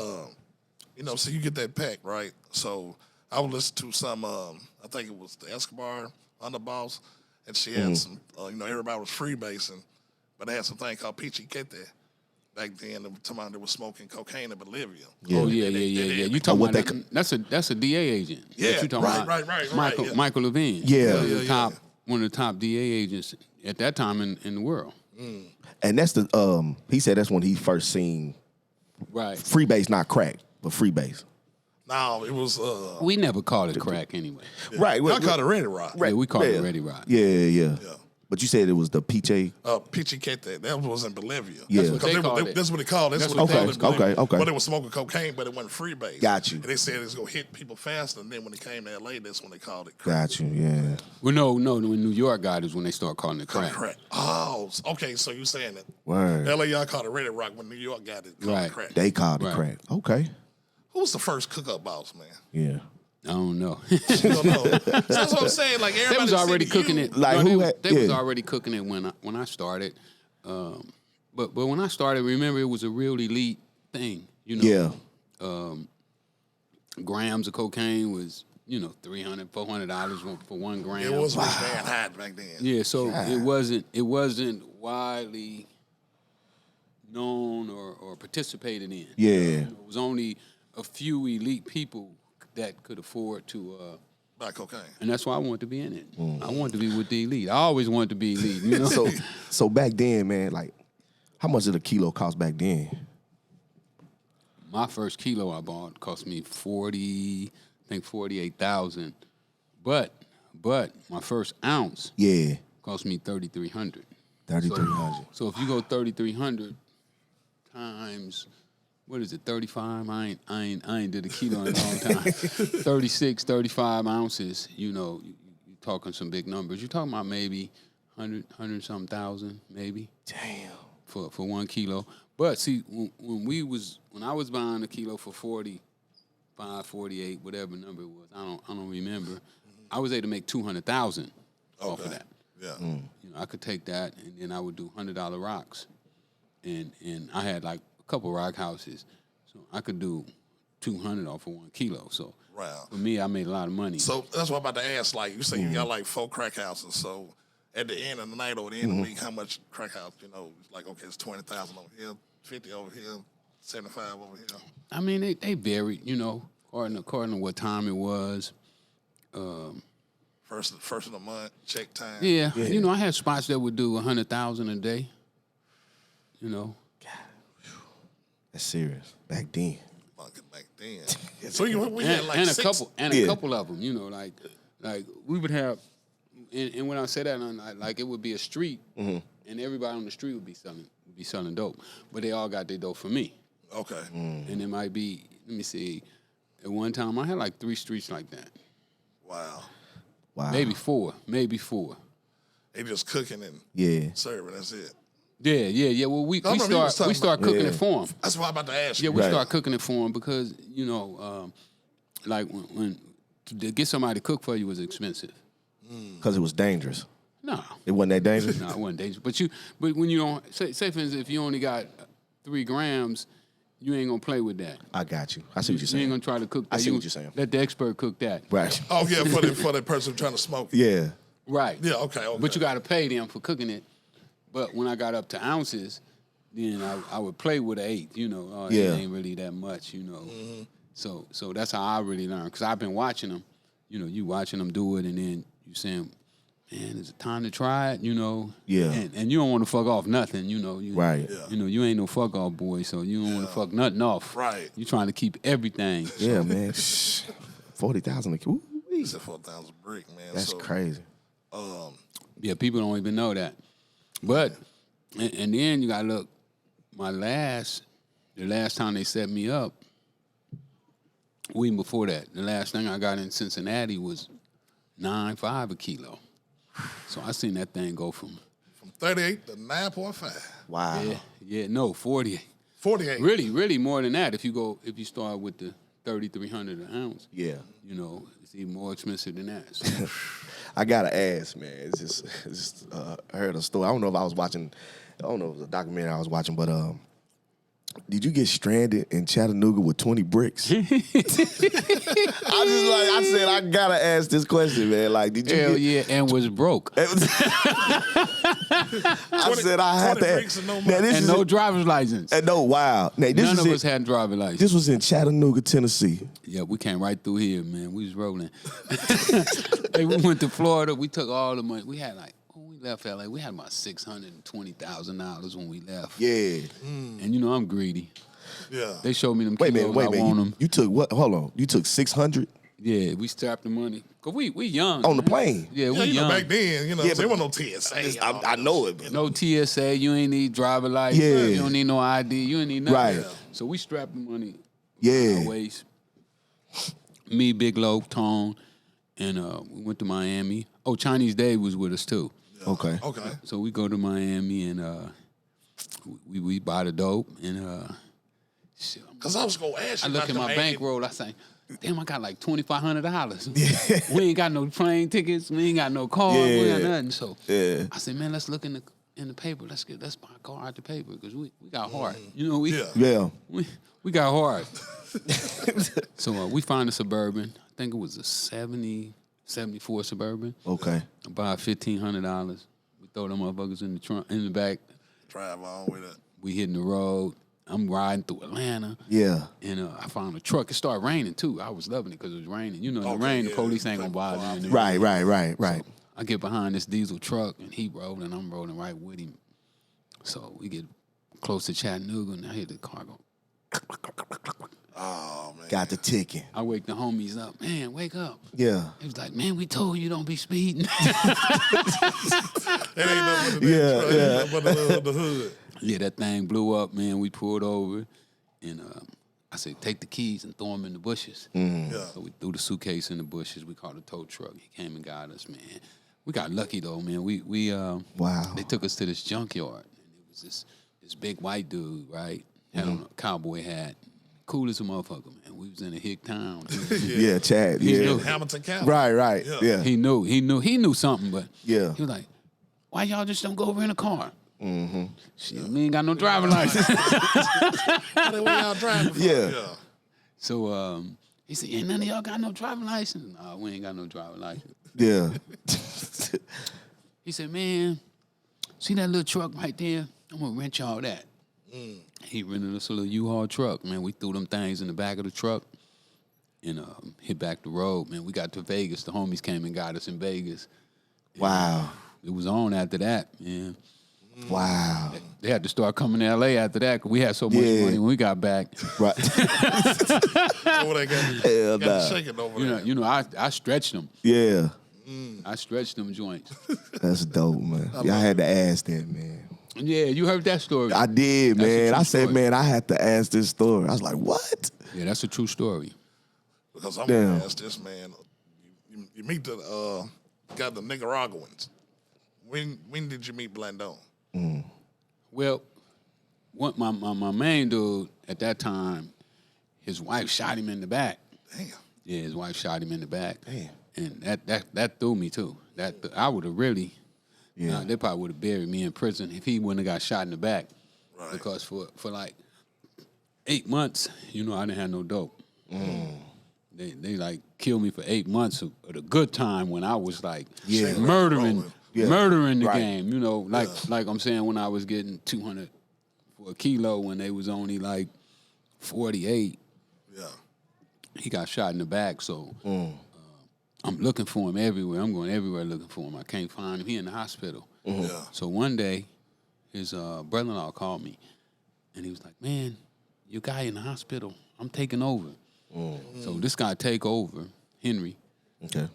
so you get that pack, right? So I would listen to some, I think it was the Escobar Underboss, and she had some, everybody was freebasing, but they had some thing called Pichi Kete. Back then, they were smoking cocaine in Bolivia. Yeah. Oh yeah. You talking what about that's a DA agent. Yeah, That you talking about. right. Michael Levine. Yeah. One of the top DA agents at that time in the world. And that's the he said that's when he first seen Right. freebase, not crack, but freebase. No, it was We never called it crack anyway. Right. y'all called it Ready Rock. Yeah, we called it Ready Rock. Yeah. But you said it was the PJ. Pichi Kete. That was in Bolivia. Yeah. That's what they called it. That's what they called it. That's That's what they what called they- it in Bolivia. okay. But they were smoking cocaine, but it wasn't freebase. Got you. And they said it was going to hit people faster, and then when it came to LA, that's when they called it crack. Got you. Yeah. Well, no. When New York got it is when they started calling it crack. Crack. Oh, okay. So you saying that Word. LA y'all called it Ready Rock when New York got it called Right. it crack. They called it Right. crack. Okay. Who was the first cook-up boss, man? Yeah. I don't know. You don't know. So that's what I'm saying. Like They everybody was already cooking it. Like, No, who they, had- they was yeah. already cooking it when I started. But when I started, remember it was a real elite thing. Yeah. Grams of cocaine was $300, $400 for 1 gram. It was rich man high back then. Yeah, so it wasn't widely known or participated in. Yeah. It was only a few elite people that could afford to. By cocaine. And that's why I wanted to be in it. I wanted to be with the elite. I always wanted to be elite. So back then, man, like, how much did a kilo cost back then? My first kilo I bought cost me 48,000. But But my first ounce cost me $3,300. $3,300. So if you go 3,300 times, what is it, 35? I ain't did a kilo in a long time. 36, 35 ounces, you know, you're talking some big numbers. You're talking about maybe 100 something thousand, maybe. Damn. For 1 kilo. But see, when I was buying a kilo for 45, 48, whatever number it was, I don't remember. I was able to make 200,000 off of that. Yeah. You know, I could take that and then I would do $100 rocks, and I had like a couple rock houses, so I could do 200 off of 1 kilo. So for me, I made a lot of money. So that's what I'm about to ask. Like you say, you got like 4 crack houses. So at the end of the night or the end of the week, how much crack house? You know, it's like okay, it's 20,000 over here, 50 over here, 75 over here. I mean, they varied. You know, according to what time it was. First of the month, check time. Yeah, you know, I had spots that would do 100,000 a day. You know, that's serious. Back then. Back then. So we had like a couple of them. You know, like we would have, and when I say that, like it would be a street, and everybody on the street would be selling dope, but they all got their dope from me. Okay. And it might be, let me see, at one time I had like 3 streets like that. Wow. Maybe four. They just cooking and serving. That's it. Yeah. Well, we start cooking it for them. That's what I'm about to ask you. Yeah, we start cooking it for them because you know, like when to get somebody to cook for you was expensive. Because it was dangerous. No, it wasn't that dangerous. No, it wasn't dangerous. But when you don't say for instance, if you only got 3 grams. You ain't gonna play with that. I got you. I see what you're saying. You ain't gonna try to cook that. I see what you're saying. Let the expert cook that. Right. Oh yeah, for the person trying to smoke. Yeah. Right. Yeah. Okay. But you got to pay them for cooking it. But when I got up to ounces, then I would play with an 1/8. You know, it ain't really that much. You know. So that's how I really learned because I've been watching them. You know, you watching them do it, and then you saying, man, is it time to try it? You know? Yeah. And you don't want to fuck off nothing, you know? Right. Yeah. You know, you ain't no fuck off boy, so you don't want to fuck nothing off. Right. You trying to keep everything. Yeah, man. 40,000 a kilo. It's a 4,000 brick, man. That's crazy. Yeah, people don't even know that. But, and then you got to look, the last time they set me up, even before that, the last thing I got in Cincinnati was 9.5 a kilo. So I seen that thing go from 38 to 9.5. Wow. Yeah, no, 48. 48. Really more than that if you start with the 3,300 an ounce. Yeah. You know, it's even more expensive than that. So. I gotta ask, man. It's just I heard a story. I don't know if it was a documentary I was watching, but did you get stranded in Chattanooga with 20 bricks? I said I gotta ask this question, man. Like, did you? Hell yeah, and was broke. I said I had to. And no driver's license. And no, wow. Now, None of us had driver's license. This was in Chattanooga, Tennessee. Yeah, we came right through here, man. We was rolling. Hey, we went to Florida. We took all the money. We had like. When we left LA, we had about $620,000 when we left. Yeah. And you know I'm greedy. Yeah. They showed me them Wait kilos. a minute. I want them. You took what? Hold on. You took 600? Yeah, we strapped the money. Cause we young. On the plane? Yeah, we you young. know, back then, you know, there wasn't no TSA. I know it. Man. No TSA. You ain't need driver license. Yeah. You don't need no ID. You ain't need nothing. Right. So we strapped the money. Yeah. Our waist. Me, Big Low, Tone, and we went to Miami. Oh, Chinese Dave was with us too. Okay. So we go to Miami and we buy the dope and shit. Because I was going to ask you. I look at my bankroll. I say, damn, I got like $2,500. We ain't got no plane tickets. We ain't got no car. We ain't got nothing. So I said, man, let's look in the paper. Let's buy a car out the paper because we got hard. You know, we got hard. So we find a Suburban. I think it was a 74 Suburban. Okay. About $1,500. We throw them motherfuckers in the trunk, in the back. Drive all the way up. We hitting the road. I'm riding through Atlanta. Yeah. And I found a truck. It started raining too. I was loving it because it was raining. You know, in the rain, the police ain't gonna bother you. Right. So I get behind this diesel truck and he rolling. I'm rolling right with him. So we get close to Chattanooga and I hear the car go. Oh, man. Got the ticking. I wake the homies up. Man, wake up. Yeah. He was like, man, we told you don't be speeding. It ain't nothing but the hood. Yeah, that thing blew up, man. We pulled over, and I said, take the keys and throw them in the bushes. Yeah. So we threw the suitcase in the bushes. We called a tow truck. He came and got us, man. We got lucky, though, man. We Wow. They took us to this junkyard, and it was this big white dude, right? Had on a cowboy hat. Cool as a motherfucker, man. We was in a hick town. Yeah, Chad. He Yeah. knew. Hamilton County. Right. Yeah. He knew something, but Yeah. he was like, why y'all just don't go over in a car? Mm-hmm. Shit, we ain't got no driving license. How the way y'all driving? Yeah. So he said, ain't none of y'all got no driving license? Nah, we ain't got no driving license. Yeah. He said, man, see that little truck right there? I'm gonna rent y'all that. He rented us a little U-Haul truck, man. We threw them things in the back of the truck and hit back the road, man. We got to Vegas. The homies came and got us in Vegas. Wow. It was on after that, man. Wow. They had to start coming to L.A. after that because we had so much money when we got back. Right. Oh, they got nah. shaking over there. You know, I stretched them. Yeah. I stretched them joints. That's dope, man. Y'all had to ask that, man. Yeah, you heard that story. I did, That's a man. true I said, story. man, I had to ask this story. I was like, what? Yeah, that's a true story. Because I'm Damn. gonna ask this man. You meet the got the Nicaraguans. When did you meet Blandon? Well, my main dude at that time, his wife shot him in the back. Damn. Yeah, his wife shot him in the back. Damn. And that threw me too. I would have really, they probably would have buried me in prison if he wouldn't have got shot in the back. Right. Because for like 8 months, you know, I didn't have no dope. They like killed me for 8 months of the good time when I was like murdering the Right. game. You know, like I'm saying when I was getting 200 for a kilo when they was only like 48. Yeah. He got shot in the back, so I'm looking for him everywhere. I'm going everywhere looking for him. I can't find him. He in the hospital. Yeah. So one day, his brother-in-law called me, and he was like, man, your guy in the hospital. I'm taking over. So this guy take over, Henry. Okay.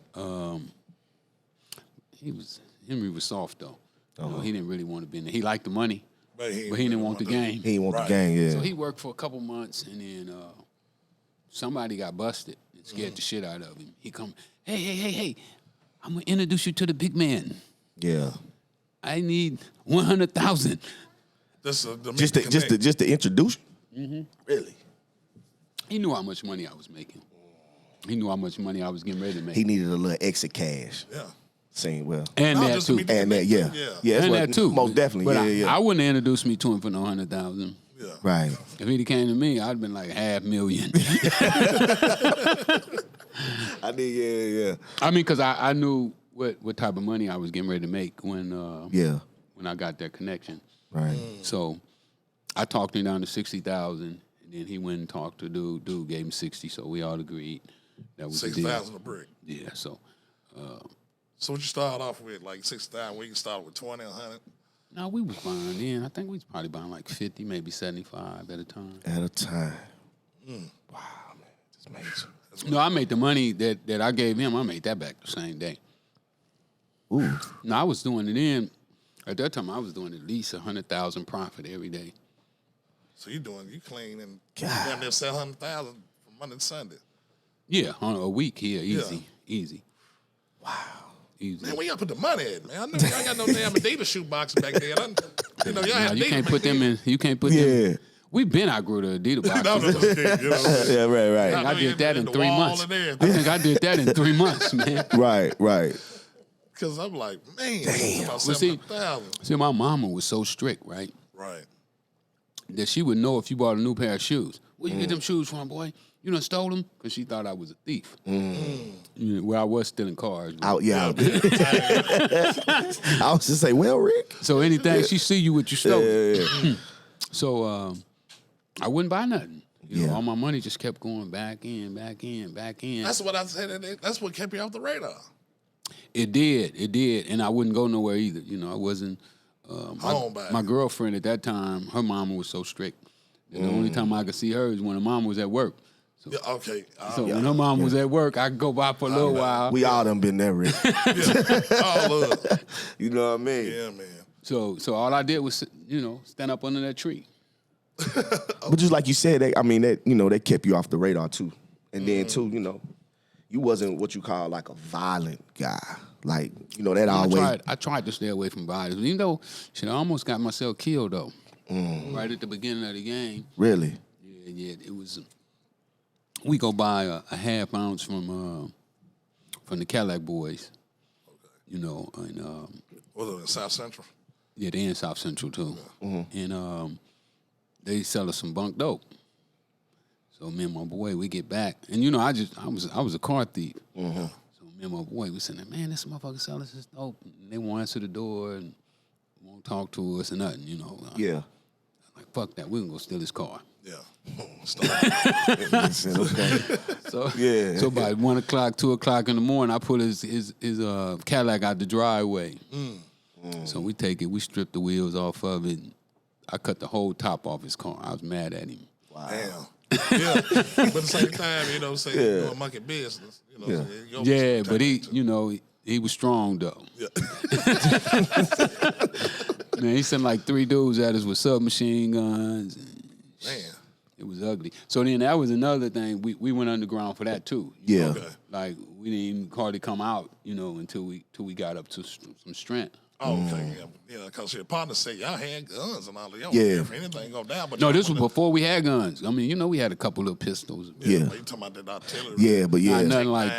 Henry was soft, though. You know, he didn't really want to be in there. He liked the money, But he didn't want the game. He didn't want Right. the gang, yeah. So he worked for a couple months, and then somebody got busted and scared the shit out of him. He come, hey, I'm going to introduce you to the big man. Yeah. I need 100,000. Just to introduce you? Really? He knew how much money I was making. He knew how much money I was getting ready to make. He needed a little exit cash. Yeah. Saying, well. And No, that just to too. meet the And that, yeah. Yeah. Yeah, that's And what, that too. most definitely. But Yeah. I wouldn't have introduced me to him for no 100,000. Yeah. Right. If he'd came to me, I'd have been like $500,000. I did, yeah. I mean, because I knew what type of money I was getting ready to make when I got that connection. Right. So I talked him down to 60,000, and then he went and talked to dude. Dude gave him 60, so we all agreed that was the deal. 6,000 a brick. Yeah, so So what you started off with, like 6,000? We can start with 20, 100. no, we was buying then. I think we was probably buying like 50, maybe 75 at a time. At a time. Wow, man. Just amazing. No, I made the money that I gave him. I made that back the same day. Ooh. No, I was doing it in. At that time, I was doing at least 100,000 profit every day. So you clean and damn near 700,000 from Monday to Sunday. Yeah, on a week here, easy. Wow. Easy. Man, where y'all put the money at, man? I know y'all got no damn Adidas shoe boxes back there. Y'all had You Adidas can't put them in. You can't put Yeah. them. We've been outgrew the Adidas boxes. No, no, no, you know, Yeah, right. I did that in the 3 wall months. and I everything. think I did that in 3 months, man. Right. Because I'm like, man, about Well, see- 700,000. See, my mama was so strict, right, Right. that she would know if you bought a new pair of shoes. Where you get them shoes from, boy? You done stole them? Because she thought I was a thief. Yeah, well, I was stealing cars. but- Out there. I was just say, well, Rick. So anything she see you with, you stole. Yeah. So I wouldn't buy nothing. You Yeah. know, all my money just kept going back in. That's what I said. That's what kept you off the radar. It did, and I wouldn't go nowhere either. You know, I wasn't. Homebody. My girlfriend at that time, her mama was so strict And the only time I could see her is when her mom was at work. So, Yeah, okay. so when her mom was at work, I could go by for a little while. We all done been there, Rick. All up. You know what I mean? Yeah, man. So all I did was, stand up under that tree. But just like you said, that kept you off the radar too. And then too, you wasn't what you call like a violent guy. Like, that always. I tried to stay away from violence. Even though, I almost got myself killed though. Right at the beginning of the game. Really? Yeah. It was. We go buy a half ounce from the Cadillac boys. Okay. And Was it in South Central? Yeah, they in South Central too. Yeah. And they sell us some bunk dope. So me and my boy, we get back, and I was a car thief. Mm-hmm. So me and my boy, we said, man, this motherfucker selling us this dope. And they won't answer the door and won't talk to us or nothing. Yeah. Like fuck that, we can go steal his car. Yeah. Okay. So by 1 o'clock, 2 o'clock in the morning, I put his Cadillac out the driveway. So we take it, we strip the wheels off of it. I cut the whole top off his car. I was mad at him. Wow. Damn. Yeah. But at the same time, you're doing monkey business. Yeah, but he was strong though. Yeah. Man, he sent like 3 dudes at us with submachine guns. Man. It was ugly. So then that was another thing. We went underground for that too. Yeah. Okay. Like we didn't even hardly come out, until we got up to some strength. Oh, okay. Yeah, because your partner said y'all had guns and all that. Yeah. If anything go down. But No, this was before we had guns. I mean, we had a couple of pistols. Yeah. You talking about that artillery? Yeah, but yeah. Nothing like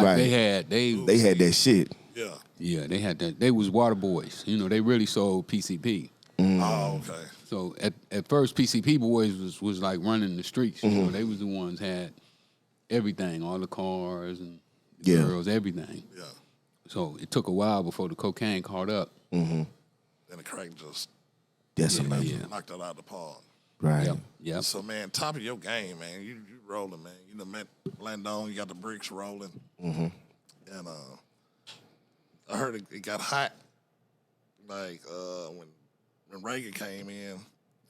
Right. they had. They had that shit. Yeah. Yeah, they had that. They was water boys. They really sold PCP. Oh, okay. So at first, PCP boys was like running the streets. They was the ones had everything, all the cars and the girls, everything. Yeah. So it took a while before the cocaine caught up. And the crack just knocked it out of the park. Right. Yep. So, man, top of your game, man. You rolling, man. You done met Landon. You got the bricks rolling. And I heard it got hot. Like when Reagan came in,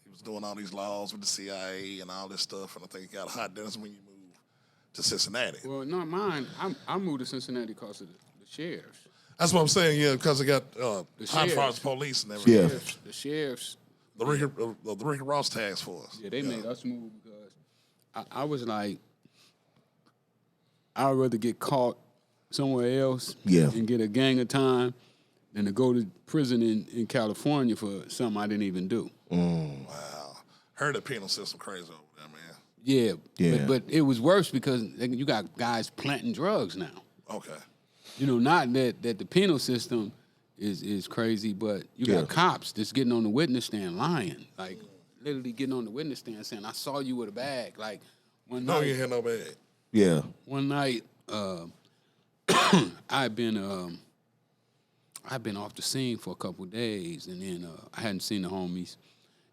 he was doing all these laws with the CIA and all this stuff. And I think it got hot. That's when you moved to Cincinnati. Well, not mine. I moved to Cincinnati because of the sheriffs. That's what I'm saying, yeah, because it got hot as far as police and everything. Yeah. The sheriffs. The Ricky Ross task force. Yeah, they made us move because I was like, I'd rather get caught somewhere else and get a gang of time than to go to prison in California for something I didn't even do. Wow. Heard the penal system crazy over there, man. Yeah. Yeah. But it was worse because you got guys planting drugs now. Okay. Not that the penal system is crazy, but you got cops that's getting on the witness stand lying. Like, literally getting on the witness stand saying, I saw you with a bag. Like, one night. No, you had no bag. Yeah. One night, I'd been off the scene for a couple of days, and then I hadn't seen the homies.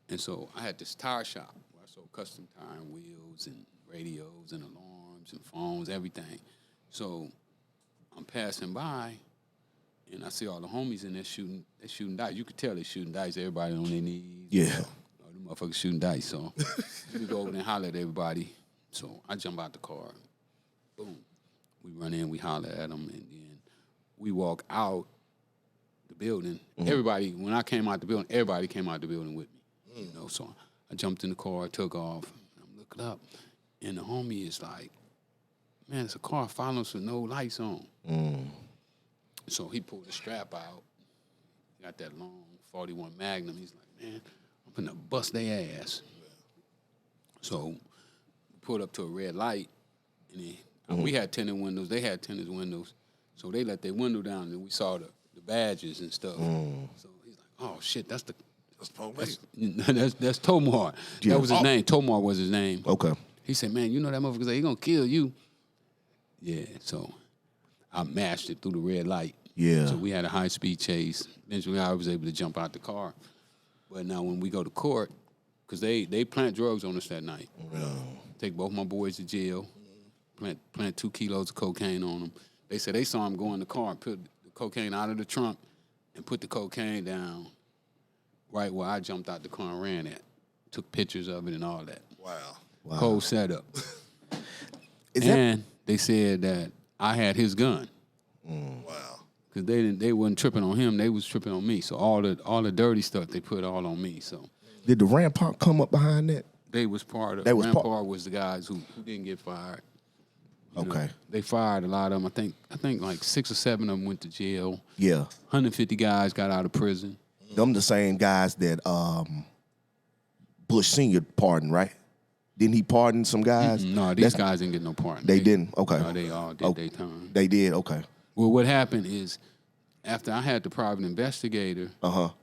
And so I had this tire shop where I sold custom tire and wheels and radios and alarms and phones, everything. So I'm passing by, and I see all the homies in there shooting dice. You could tell they're shooting dice. Everybody on their knees. Yeah. All the motherfuckers shooting dice. So we go over there and holler at everybody. So I jump out the car. Boom. We run in, we holler at them, and then we walk out the building. Everybody, when I came out the building, everybody came out the building with me. So I jumped in the car, took off, and I'm looking up, and the homie is like, man, it's a car following us with no lights on. So he pulled the strap out, got that long 41 Magnum. He's like, man, I'm finna bust their ass. So we pulled up to a red light, and we had tinted windows. They had tinted windows. So they let their window down, and we saw the badges and stuff. So he's like, oh, shit, that's police. That's Tomar. Yeah. That was his name. Tomar was his name. Okay. He said, man, you know that motherfucker said he gonna kill you. Yeah, so I mashed it through the red light. Yeah. So we had a high-speed chase. Eventually, I was able to jump out the car. But now when we go to court, because they plant drugs on us that night. Take both my boys to jail, plant 2 kilos of cocaine on them. They said they saw him go in the car and put the cocaine out of the trunk and put the cocaine down right where I jumped out the car and ran at. took pictures of it and all that. Wow. Cold setup. And they said that I had his gun. Wow. Because they wasn't tripping on him, they was tripping on me. So all the dirty stuff they put all on me. So did the Rampart come up behind that? they was part of Rampart was the guys who didn't get fired. You know, they fired a lot of them. I think like 6 or 7 of them went to jail. Yeah. 150 guys got out of prison. Them the same guys that Bush Sr. pardoned, right? Didn't he pardon some guys? No, these guys didn't get no pardon. They didn't? Okay. No, they all did their time. They did? Okay. Well, what happened is after I had the private investigator to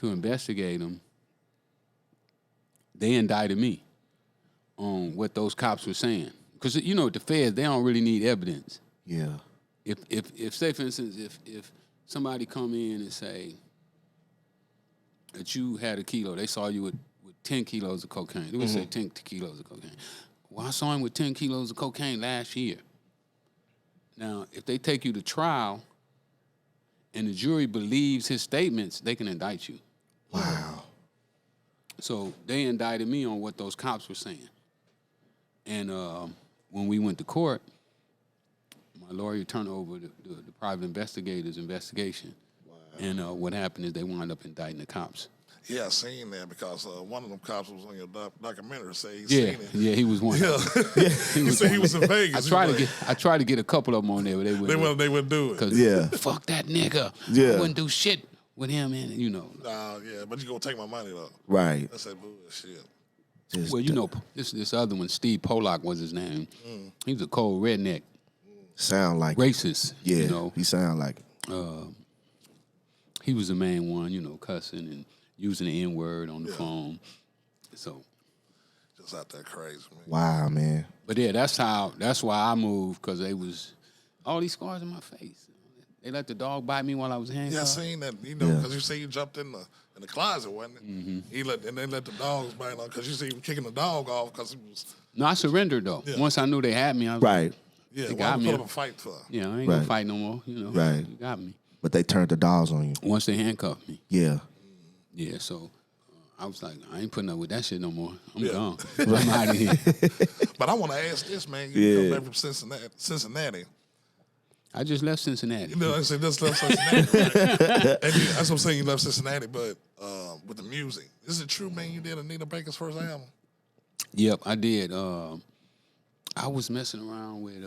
investigate them, they indicted me on what those cops were saying. Because, you know, the feds, they don't really need evidence. Yeah. If say, for instance, if somebody come in and say that you had a kilo, they saw you with 10 kilos of cocaine. They would say 10 kilos of cocaine. Well, I saw him with 10 kilos of cocaine last year. Now, if they take you to trial and the jury believes his statements, they can indict you. Wow. So they indicted me on what those cops were saying. And when we went to court, my lawyer turned over the private investigator's investigation. Wow. And what happened is they wound up indicting the cops. Yeah, I seen that because one of them cops was on your documentary. Say he seen it. Yeah, he was one. Yeah, he said he was in Vegas. I tried to get a couple of them on there, but they wouldn't do it. Yeah, fuck that nigga. Yeah, I wouldn't do shit with him, and you know. Yeah, but you gonna take my money though. Right. That's that bullshit. Well, you know, this other one, Steve Pollock was his name. He was a cold redneck. Sound like racist. Yeah, you know, he sound like he was the main one, you know, cussing and using the N-word on the phone. So just out there crazy, man. Wow, man. But yeah, that's why I moved, because they was all these scars in my face. They let the dog bite me while I was handcuffed. Yeah, I seen that. You know, because you say you jumped in the closet, wasn't it? Mm-hmm. And they let the dogs bite on, because you see him kicking the dog off because he was. No, I surrendered though. Yeah. Once I knew they had me, I was right. Yeah, they got me. Put up a fight for. Yeah, I ain't gonna fight no more. You know, right? You got me. But they turned the dogs on you once they handcuffed me. Yeah. Yeah. So I was like, I ain't putting up with that shit no more. I'm gone. I'm out of here. But I want to ask this, man. You come back from Cincinnati. I just left Cincinnati. You know, I said just left Cincinnati. Right? And that's what I'm saying. You left Cincinnati, but with the music, is it true, man? You did Anita Baker's first album. Yep, I did. I was messing around with.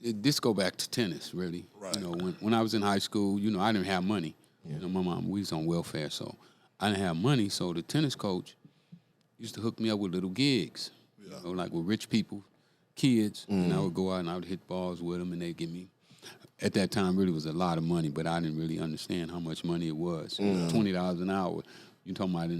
This go back to tennis, really. Right. You know, when I was in high school, you know, I didn't have money. Yeah. You know, my mom, we was on welfare, so I didn't have money. So the tennis coach used to hook me up with little gigs, you know, like with rich people, kids, and I would go out and I would hit balls with them, and they'd give me. At that time, really was a lot of money, but I didn't really understand how much money it was. $20 an hour. You talking about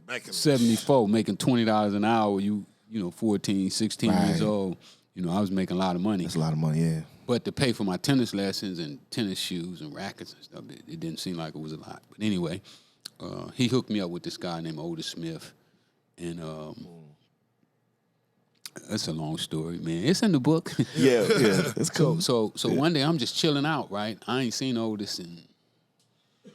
back in 74, making $20 an hour. You know, 14, 16 years old. You know, I was making a lot of money. That's a lot of money, yeah. But to pay for my tennis lessons and tennis shoes and rackets and stuff, it didn't seem like it was a lot. But anyway, he hooked me up with this guy named Otis Smith. And that's a long story, man. It's in the book. Yeah, it's cool. So one day I'm just chilling out, right? I ain't seen Otis in, I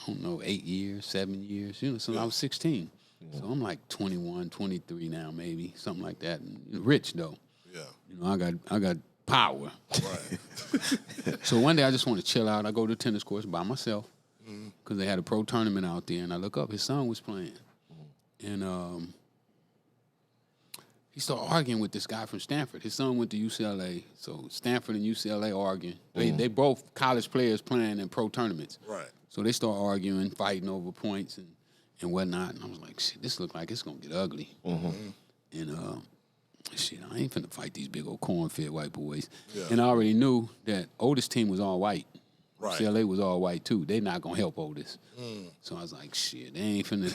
don't know, 8 years, 7 years, you know, since I was 16. So I'm like 21, 23 now, maybe, something like that. And rich, though. Yeah. You know, I got power. Right. So one day I just want to chill out. I go to the tennis course by myself because they had a pro tournament out there, and I look up. His son was playing. And he started arguing with this guy from Stanford. His son went to UCLA, so Stanford and UCLA arguing. They both college players playing in pro tournaments. Right. So they start arguing, fighting over points and whatnot. And I was like, shit, this look like it's going to get ugly. And shit, I ain't finna fight these big old corn-fed white boys. Yeah. And I already knew that Otis' team was all white. Right. UCLA was all white, too. They not gonna help Otis. So I was like, shit, they ain't finna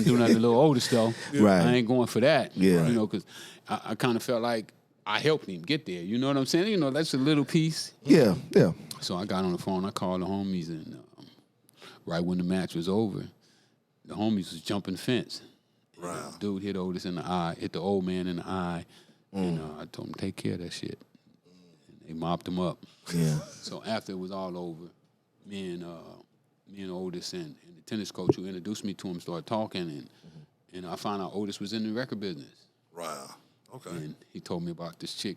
do nothing to little Otis, though. Yeah. Right. I ain't going for that. Yeah. You know, because I kind of felt like I helped him get there. You know what I'm saying? You know, that's a little piece. Yeah, yeah. So I got on the phone. I called the homies, and right when the match was over, the homies was jumping the fence. Wow. Dude hit Otis in the eye, hit the old man in the eye, and I told him, take care of that shit. And they mopped him up. Yeah. So after it was all over, me and me and Otis and the tennis coach who introduced me to him started talking, and I found out Otis was in the record business. Wow. Okay. And he told me about this chick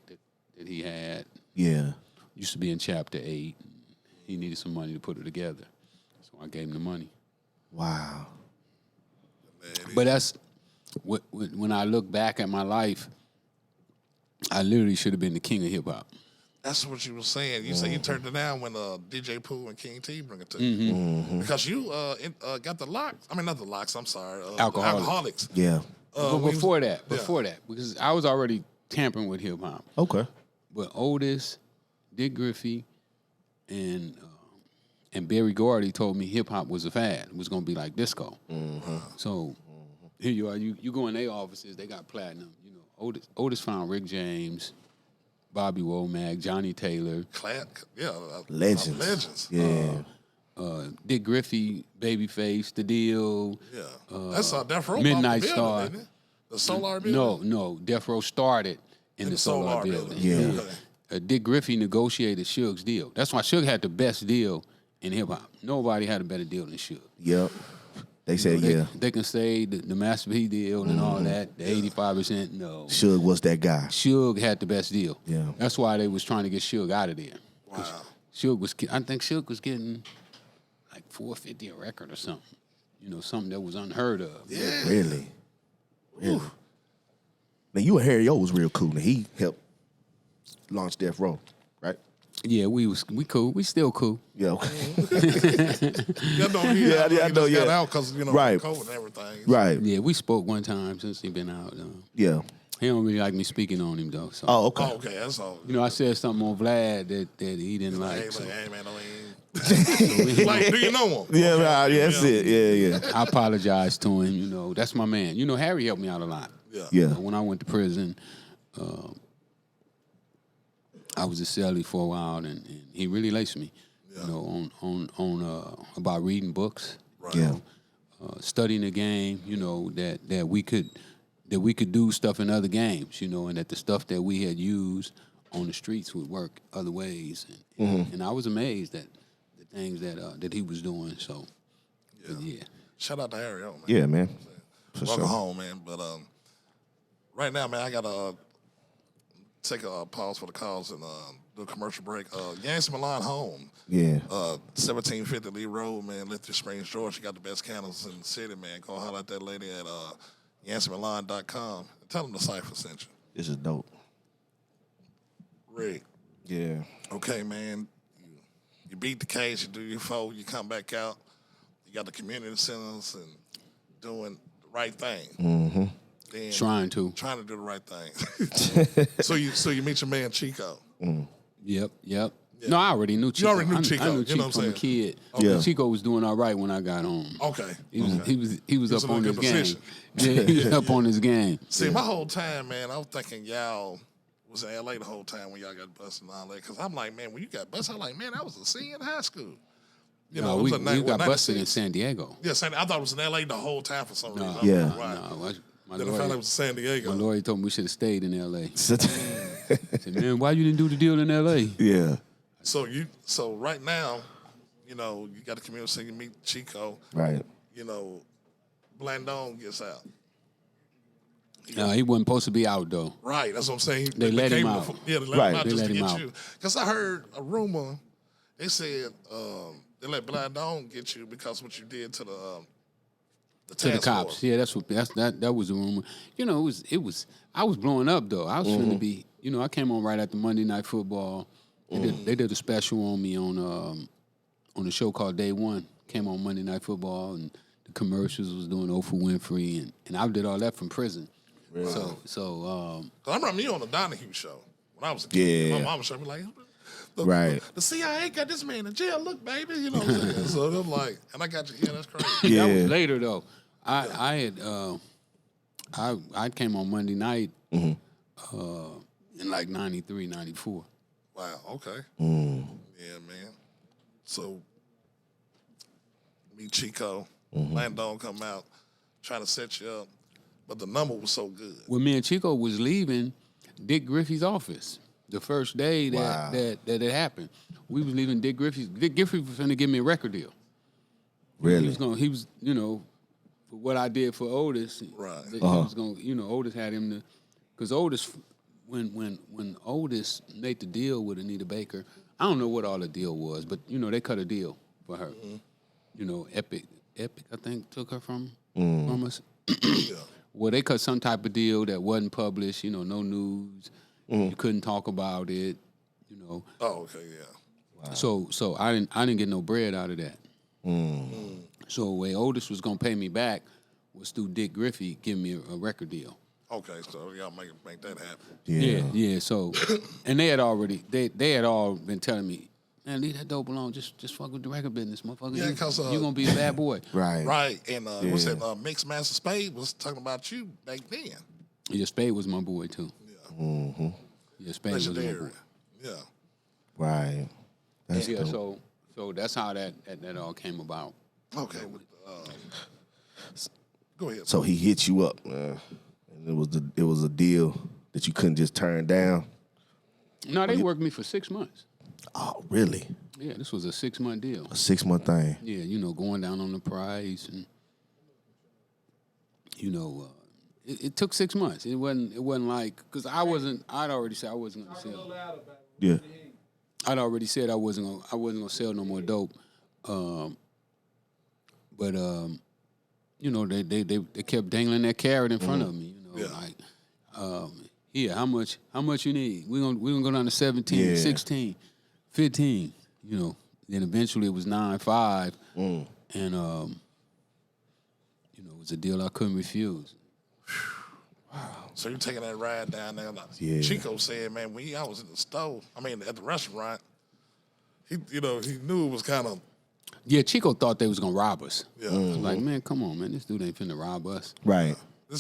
that he had. Yeah. Used to be in Chapter 8. He needed some money to put her together. So I gave him the money. Wow. But that's, when I look back at my life, I literally should have been the king of hip-hop. That's what you were saying. You said you turned it down when DJ Pooh and King T bring it to you. Because you got the locks. I mean, not the locks, I'm sorry. Alcoholics. Yeah. But before that, because I was already tampering with hip-hop. Okay. But Otis, Dick Griffey, and Barry Gordy told me hip-hop was a fad. It was going to be like disco. So here you are. You go in their offices, they got platinum. You know, Otis found Rick James, Bobby Womack, Johnny Taylor. Legends. Legends. Yeah. Dick Griffey, Babyface, The Deal. Yeah. That's Death Row. Midnight Star. Building, the Solar Building? No. Death Row started in the Solar Building. Yeah. Okay. Dick Griffey negotiated Suge's deal. That's why Suge had the best deal in hip-hop. Nobody had a better deal than Suge. Yep. They said, They can say the Master P deal and all that, the 85%, no. Suge was that guy. Suge had the best deal. Yeah. That's why they was trying to get Suge out of there. Wow. I think Suge was getting like $450 a record or something. You know, something that was unheard of. Yeah. Really? Now, you and Harry O was real cool. And he helped launch Death Row, right? Yeah, we cool. We still cool. Yeah. I know. Got out because COVID and everything. Right. Yeah, we spoke one time since he been out. Yeah. He don't really like me speaking on him though. So. Oh, okay. Oh, okay, that's all. You know, I said something on Vlad that he didn't like. Hey, man, I mean, like, do you know him? Yeah, right, yeah, that's it. Yeah. I apologize to him. You know, that's my man. You know, Harry helped me out a lot. Yeah. When I went to prison, I was a cellie for a while, and he really laced me. You know, on about reading books. Right. Yeah. Studying the game. You know that we could do stuff in other games. You know, and that the stuff that we had used on the streets would work other ways. And I was amazed at the things that he was doing. So, yeah. Shout out to Harry O, man. Yeah, man. For Welcome sure. home, man. But right now, man, I gotta take a pause for the calls and do a commercial break. Yancey Milan Home. Yeah. 1750 Lee Road, man, Lithia Springs, Georgia. She got the best candles in the city, man. Go holler at that lady at YanceyMilan.com. Tell them the Cypher sent you. This is dope. Rick. Yeah. Okay, man. You beat the case, you do your foe, you come back out. You got the community centers and doing the right thing. Mm-hmm. Then Trying to do the right thing. so you meet your man Chico. Yep. No, I already knew Chico. You already knew Chico. I knew You Chico know what I'm from a kid. Okay. Yeah. Chico was doing all right when I got home. Okay. He was up in a on his good game. position. Yeah, he was up on his game. See, my whole time, man, I was thinking y'all was in L.A. the whole time when y'all got busted and all that. Because I'm like, man, when you got busted, I'm like, man, I was a senior in high school. You know, we it was got busted in 96. San Diego. Yeah, I thought it was in L.A. the whole time for some reason. Yeah. Right. My Then I found out it was San Diego. my lawyer told me we should have stayed in L.A. I said, man, why you didn't do the deal in L.A.? Yeah. So right now, you know, you got the community center, you meet Chico. Right. You know, Blandon gets out. He wasn't supposed to be out, though. Right, that's what I'm saying. They let him out. Yeah, they let Right. him out They just let to him get out. you. Because I heard a rumor. They said they let Blandon get you because what you did to the To the task cops. force. Yeah, that was the rumor. You know, it was I was blowing up though. I was finna be, you know, I came on right after Monday Night Football. They did a special on me on a show called Day One. Came on Monday Night Football and the commercials was doing Oprah Winfrey and I did all that from prison. Really? So I remember you on the Donahue show when I was a kid. Yeah. My mama showed me like, Right. The CIA got this man in jail. Look, baby, you know what I'm saying? So I'm like, and I got you. Yeah, that's crazy. Yeah. that was later though. I had I came on Monday night in like 93, 94. Wow. Okay. Yeah, man. So meet Chico, Landon come out, trying to set you up, but the number was so good. When me and Chico was leaving Dick Griffey's office, the first day that Wow. that it happened, we was leaving Dick Griffey's. Dick Griffey was finna give me a record deal. Really? He was, you know, for what I did for Otis. Right. He was going, you know, Otis had him to, because Otis, when Otis made the deal with Anita Baker, I don't know what all the deal was, but you know, they cut a deal for her. Mm-hmm. You know, Epic, I think, took her from us. Yeah. Well, they cut some type of deal that wasn't published. You know, no news. You couldn't talk about it. You know. Oh, okay, yeah. Wow. So I didn't get no bread out of that. So the way Otis was gonna pay me back was through Dick Griffey giving me a record deal. Okay, so y'all make that happen. Yeah. So, and they had all been telling me, man, leave that dope alone. Just fuck with the record business, motherfucker. Yeah, because you gonna be a bad boy. Right. And what's that? Mixed Master Spade was talking about you back then. Yeah, Spade was my boy too. Yeah. Mm-hmm. Yeah, Spade was my boy. Yeah. Right. That's yeah. dope. So that's how that all came about. Okay. Go ahead. So he hit you up, man. And it was a deal that you couldn't just turn down. No, they worked me for 6 months. Oh, really? Yeah, this was a 6-month deal. A 6-month thing. Yeah, you know, going down on the price and you know, it took 6 months. It wasn't like because I'd already said I wasn't gonna sell. Yeah. I'd already said I wasn't gonna sell no more dope. But you know, they kept dangling that carrot in front of me. You know, like, here, how much you need? We're gonna go down to 17, 16, 15. You know, then eventually it was 9.5, and you know, it was a deal I couldn't refuse. Wow. So you're taking that ride down there. Yeah. Chico said, man, when I was in the store, at the restaurant, he knew it was kind of. Yeah, Chico thought they was gonna rob us. Yeah. I was like, man, come on, man, this dude ain't finna rob us. Right.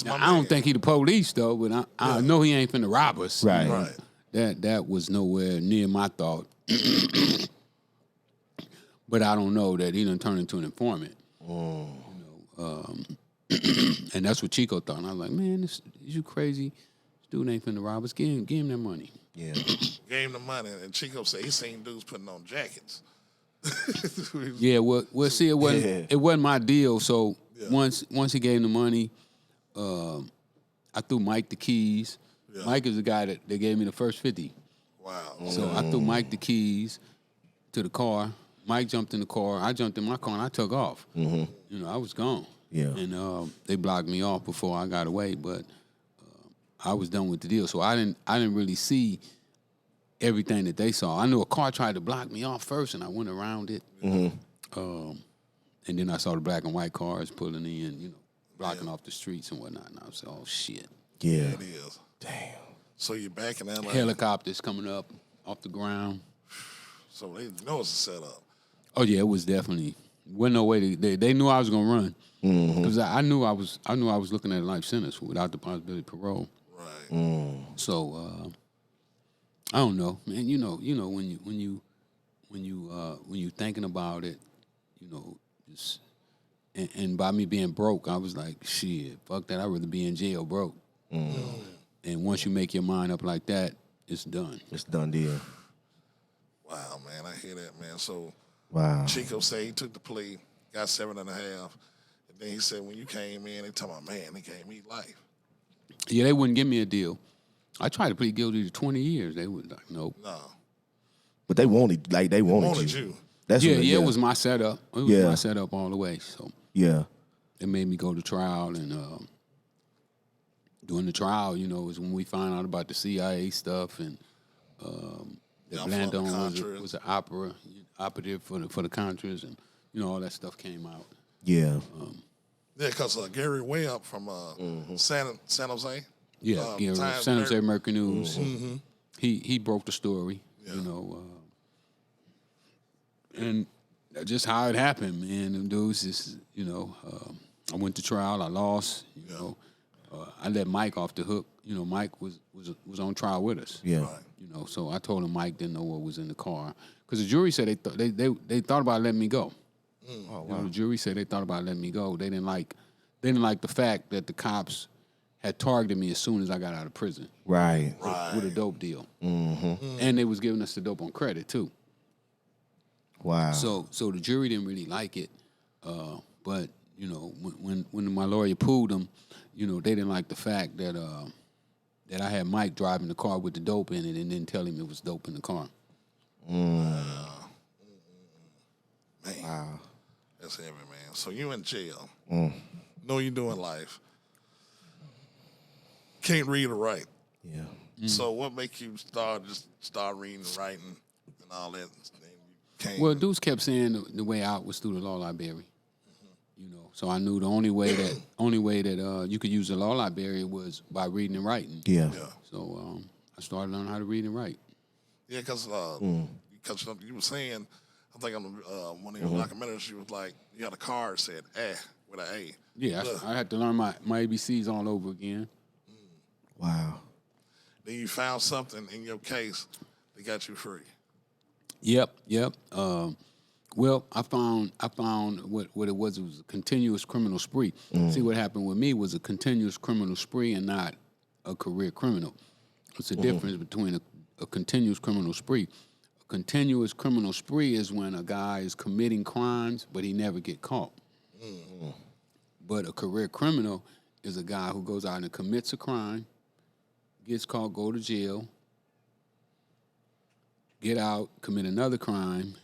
Now, I don't think he the police though, but I know he ain't finna rob us. Right. Right. That was nowhere near my thought. But I don't know that he done turned into an informant. You know, and that's what Chico thought. And I was like, man, is you crazy? This dude ain't finna rob us. Give him that money. Yeah. Gave him the money, and Chico said he seen dudes putting on jackets. Yeah, well, see, it wasn't my deal. So once he gave him the money, I threw Mike the keys. Yeah. Mike is the guy that gave me the first 50. Wow. So I threw Mike the keys to the car. Mike jumped in the car. I jumped in my car and I took off. You know, I was gone. Yeah. And they blocked me off before I got away, but I was done with the deal. So I didn't really see everything that they saw. I knew a car tried to block me off first, and I went around it. And then I saw the black and white cars pulling in, you know, blocking off the streets and whatnot. And I was like, oh, shit. Yeah. It is. Damn. So you're back in LA. Helicopters coming up off the ground. So they know it's a setup. Oh, yeah, it was definitely. Wasn't no way they knew I was gonna run because I knew I was looking at a life sentence without the possibility of parole. Right. So I don't know, man. You know when you thinking about it, you know, just and by me being broke, I was like, shit, fuck that. I'd rather be in jail broke. And once you make your mind up like that, it's done. It's done deal. Wow, man, I hear that, man. So. Wow. Chico said he took the plea, got 7.5, and then he said when you came in, they talking about, man, they gave me life. Yeah, they wouldn't give me a deal. I tried to plead guilty to 20 years. They would like, nope. No. But they wanted you. That's it was my setup. It was my setup all the way. So it made me go to trial, and during the trial, you know, is when we found out about the CIA stuff and that Blandon was an operative for the Contras, and you know all that stuff came out. Yeah. Because Gary Webb from San Jose. Yeah, Gary, San Jose Mercury News. He broke the story. Yeah. You know, and just how it happened, man. Them dudes just, you know, I went to trial. I lost. You know, I let Mike off the hook. You know, Mike was on trial with us. Yeah. Right. You know, so I told him Mike didn't know what was in the car because the jury said they thought about letting me go. Oh, wow. You know, the jury said they thought about letting me go. They didn't like the fact that the cops had targeted me as soon as I got out of prison. Right. With a dope deal. And they was giving us the dope on credit too. Wow. So the jury didn't really like it. But when my lawyer pulled him, they didn't like the fact that I had Mike driving the car with the dope in it and didn't tell him it was dope in the car. Man. Wow. That's heavy, man. So you in jail. Know you doing life. Can't read or write. Yeah. So what make you start reading and writing and all that? Well, dudes kept saying the way out was through the law library. So I knew the only way that you could use the law library was by reading and writing. Yeah. So I started learning how to read and write. Yeah, because you were saying, I think on one of your documentaries, you was like, you had a card that said with an A. Yeah, I had to learn my ABCs all over again. Wow. Then you found something in your case that got you free. Yep. Well, I found what it was. It was a continuous criminal spree. See, what happened with me was a continuous criminal spree and not a career criminal. What's the difference between a continuous criminal spree? A continuous criminal spree is when a guy is committing crimes, but he never get caught. But a career criminal is a guy who goes out and commits a crime, gets caught, go to jail, get out, commit another crime,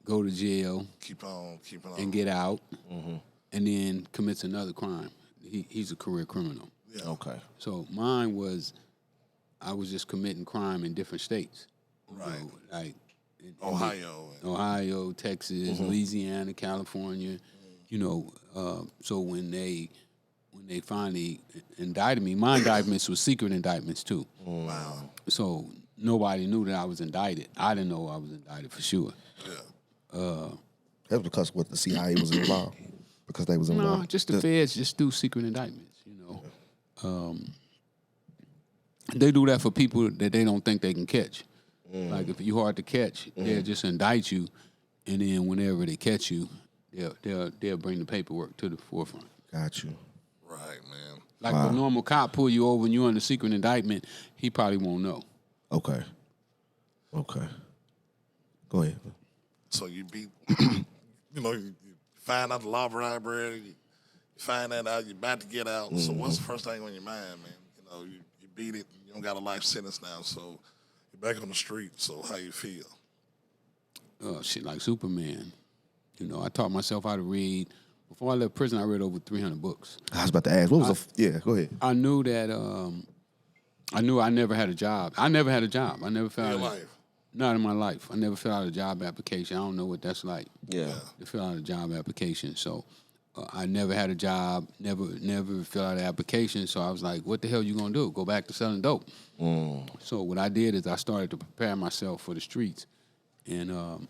go to jail, keep on, and get out, and then commits another crime. He's a career criminal. Yeah. Okay. So mine was, I was just committing crime in different states. Right. Like Ohio, Texas, Louisiana, California. So when they finally indicted me, my indictments were secret indictments too. Wow. So nobody knew that I was indicted. I didn't know I was indicted for sure. Yeah. That was because what the CIA was involved. Because they was involved. No, just the feds just do secret indictments. They do that for people that they don't think they can catch. Like if you're hard to catch, they'll just indict you, and then whenever they catch you, they'll bring the paperwork to the forefront. Got you. Right, man. Like if a normal cop pull you over and you're under secret indictment, he probably won't know. Okay. Go ahead. So you beat, you find out the law library, you find that out, you're about to get out. So what's the first thing on your mind, man? You beat it, you don't got a life sentence now, so you're back on the street. So how you feel? Shit like Superman. I taught myself how to read. Before I left prison, I read over 300 books. I was about to ask, what was go ahead. I knew that, I knew I never had a job. I never had a job. I never filled out life? Not in my life. I never filled out a job application. I don't know what that's like. Yeah. To fill out a job application. So I never had a job, never filled out an application. So I was like, what the hell you gonna do? Go back to selling dope? So what I did is I started to prepare myself for the streets. And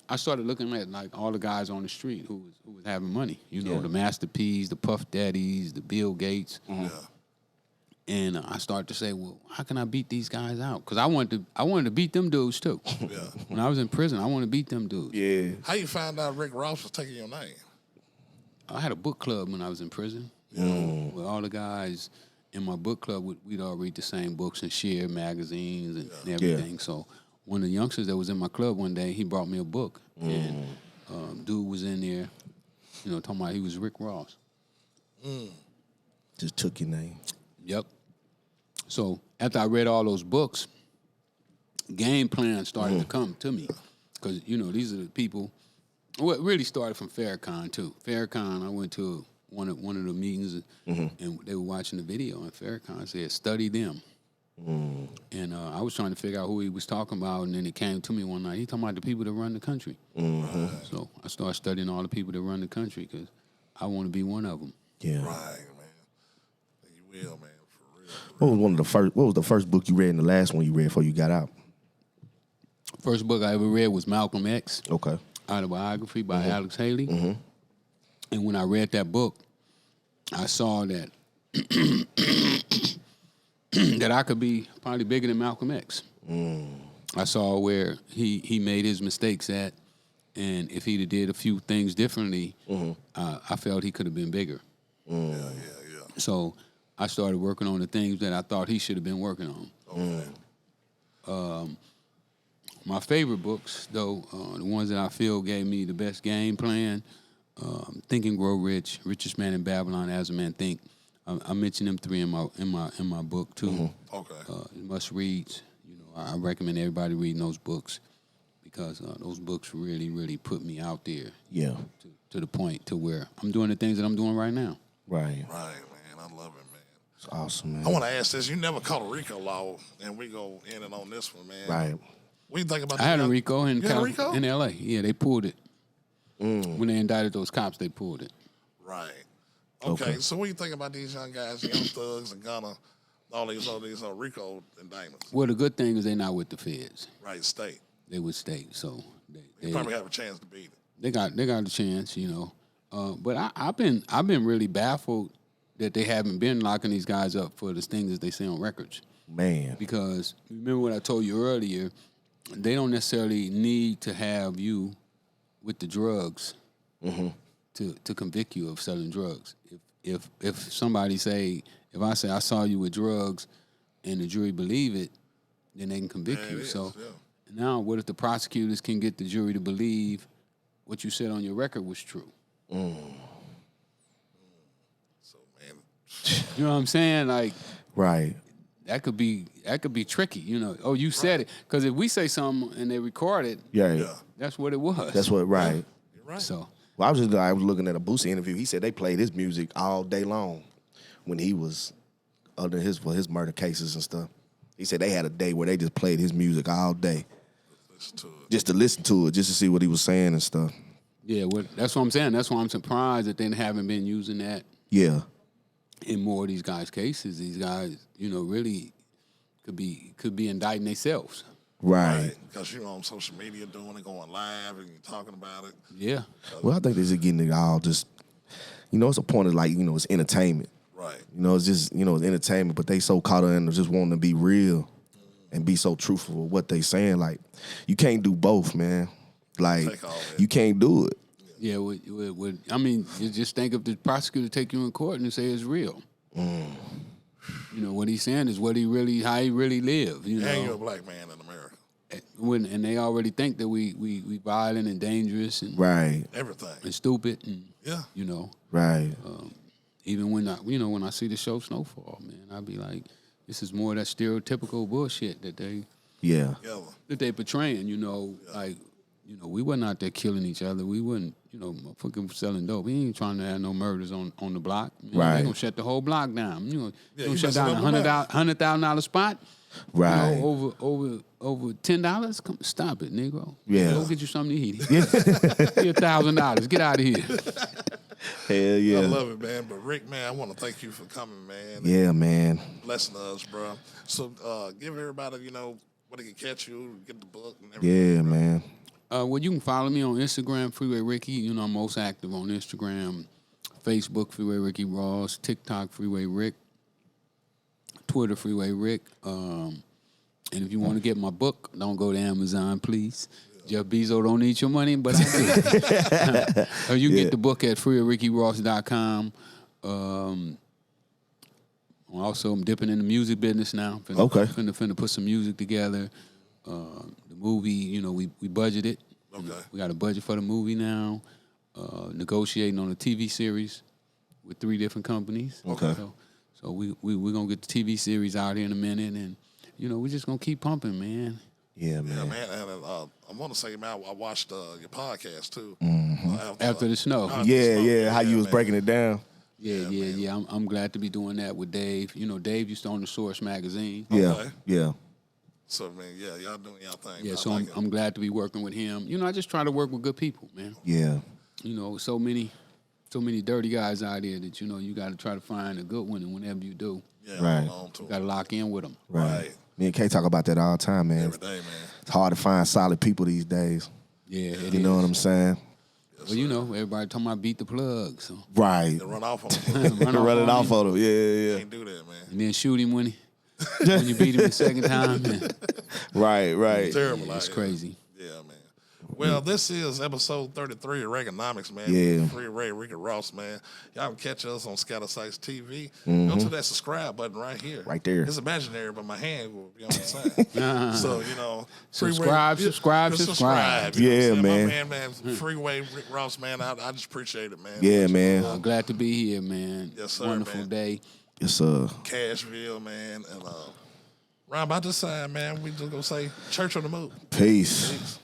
I started looking at like all the guys on the street who was having money. The Master P's, the Puff Daddies, the Bill Gates. Yeah. And I started to say, well, how can I beat these guys out? Because I wanted to beat them dudes too. Yeah. When I was in prison, I wanted to beat them dudes. Yeah. How you found out Rick Ross was taking your name? I had a book club when I was in prison. With all the guys in my book club, we'd all read the same books and share magazines and everything. Yeah. So one of the youngsters that was in my club one day, he brought me a book. And dude was in there, talking about he was Rick Ross. Just took your name. Yep. So after I read all those books, game plans started to come to me. Because, these are the people. Well, it really started from Farrakhan, too. Farrakhan, I went to one of the meetings, and they were watching the video, and Farrakhan said, study them. And I was trying to figure out who he was talking about, and then it came to me one night. He talking about the people that run the country. So I started studying all the people that run the country because I want to be one of them. Yeah. Right, man. You will, man. What was the first book you read and the last one you read before you got out? First book I ever read was Malcolm X. Okay. Autobiography by Alex Haley. And when I read that book, I saw that that I could be probably bigger than Malcolm X. I saw where he made his mistakes at, and if he'd have did a few things differently, I felt he could have been bigger. Yeah. So I started working on the things that I thought he should have been working on. My favorite books, though, the ones that I feel gave me the best game plan, Think and Grow Rich, Richest Man in Babylon, As a Man Think. I mentioned them three in my book too. Mm-hmm. Okay. Must reads. I recommend everybody reading those books because those books really, really put me out there. Yeah. To the point to where I'm doing the things that I'm doing right now. Right. Right, man. I love it, man. It's awesome, man. I want to ask this. You never caught a RICO law, and we go in and on this one, man. Right. What do you think about I had a RICO in RICO? in L.A. Yeah, they pulled it. When they indicted those cops, they pulled it. Right. Okay. So what do you think about these young guys, young thugs, and Gunna, all these RICO indictments? Well, the good thing is they're not with the feds. Right, state. They with state, so they probably have a chance to beat it. They got a chance, But I've been really baffled that they haven't been locking these guys up for the things that they say on records. Man. Because remember what I told you earlier, they don't necessarily need to have you with the drugs to convict you of selling drugs. If somebody if I say I saw you with drugs and the jury believe it, then they can convict you. So now what if the prosecutors can get the jury to believe what you said on your record was true? So, man. You know what I'm saying? Like, right. That could be tricky, Oh, you said it. Because if we say something and they record it, that's what it was. That's what, right. Yeah. You're right. So, well, I was looking at a Boosie interview. He said they played his music all day long when he was under for his murder cases and stuff. He said they had a day where they just played his music all day. Just to listen to it, just to see what he was saying and stuff. Yeah, that's what I'm saying. That's why I'm surprised that they haven't been using that. Yeah. In more of these guys' cases, these guys, really could be indicting themselves. Right. Because you're on social media doing it, going live, and you're talking about it. Yeah. Well, I think they're just getting it all just, it's a point of it's entertainment. Right. It's just, it's entertainment, but they so caught up in just wanting to be real and be so truthful with what they saying. Like, you can't do both, man. Like, you can't do it. Yeah, you just think if the prosecutor take you in court and say it's real. What he's saying is how he really live. And you're a black man in America. And they already think that we violent and dangerous and right, everything and stupid and right. Even when I see the show Snowfall, man, I be like, this is more of that stereotypical bullshit that they portraying. Like. We wasn't out there killing each other. We wasn't, fucking selling dope. We ain't trying to have no murders on the block. Right. They gonna shut the whole block down. You shut down $100,000 spot. Right. Over $10. Come stop it, Negro. Yeah. Go get you something to eat. Here $1,000. Get out of here. Hell yeah. I love it, man. But Rick, man, I want to thank you for coming, man. Yeah, man. Blessing us, bro. So give everybody, where they can catch you, get the book and everything. Yeah, man. Well, you can follow me on Instagram, Freeway Ricky. I'm most active on Instagram, Facebook, Freeway Ricky Ross, TikTok, Freeway Rick, Twitter, Freeway Rick. And if you want to get my book, don't go to Amazon, please. Jeff Bezos don't need your money, but I do. You can get the book at freewayrickyross.com. Also, I'm dipping in the music business now. Finna put some music together. The movie, we budgeted. Okay. We got a budget for the movie now. Negotiating on a TV series with 3 different companies. Okay. So we're gonna get the TV series out here in a minute, and we're just gonna keep pumping, man. Yeah, man. Yeah, man. And I want to say, man, I watched your podcast too. Mm-hmm. After the snow. How you was breaking it down. Yeah. I'm glad to be doing that with Dave. Dave used to own the Source magazine. Yeah. So, man, y'all doing y'all thing. Yeah, so I'm glad to be working with him. I just try to work with good people, man. Yeah. So many dirty guys out there that, you got to try to find a good one, and whenever you do, right. You got to lock in with them. Right. Me and Kay talk about that all the time, man. Every day, man. It's hard to find solid people these days. Yeah, it You know what I'm saying? Well, everybody talking about beat the plug, so. Right. They run off on him. Run it off on him. Yeah. Can't do that, man. And then shoot him when you beat him the second time. Right. Terrible. It's crazy. Yeah, man. Well, this is episode 33 of Reganomics, man. Yeah. Freeway Ricky Ross, man. Y'all can catch us on Scatter Sites TV. Mm-hmm. Go to that subscribe button right here. Right there. It's imaginary, but my hand will be on the side. So, you know. Subscribe. You know what I'm Yeah, saying? man. My man, Freeway Rick Ross, man. I just appreciate it, man. Yeah, man. I'm glad to be here, man. Yes, sir, Wonderful man. day. Yes, sir. Cashville, man. And round about this time, man, we just gonna say church on the move. Peace.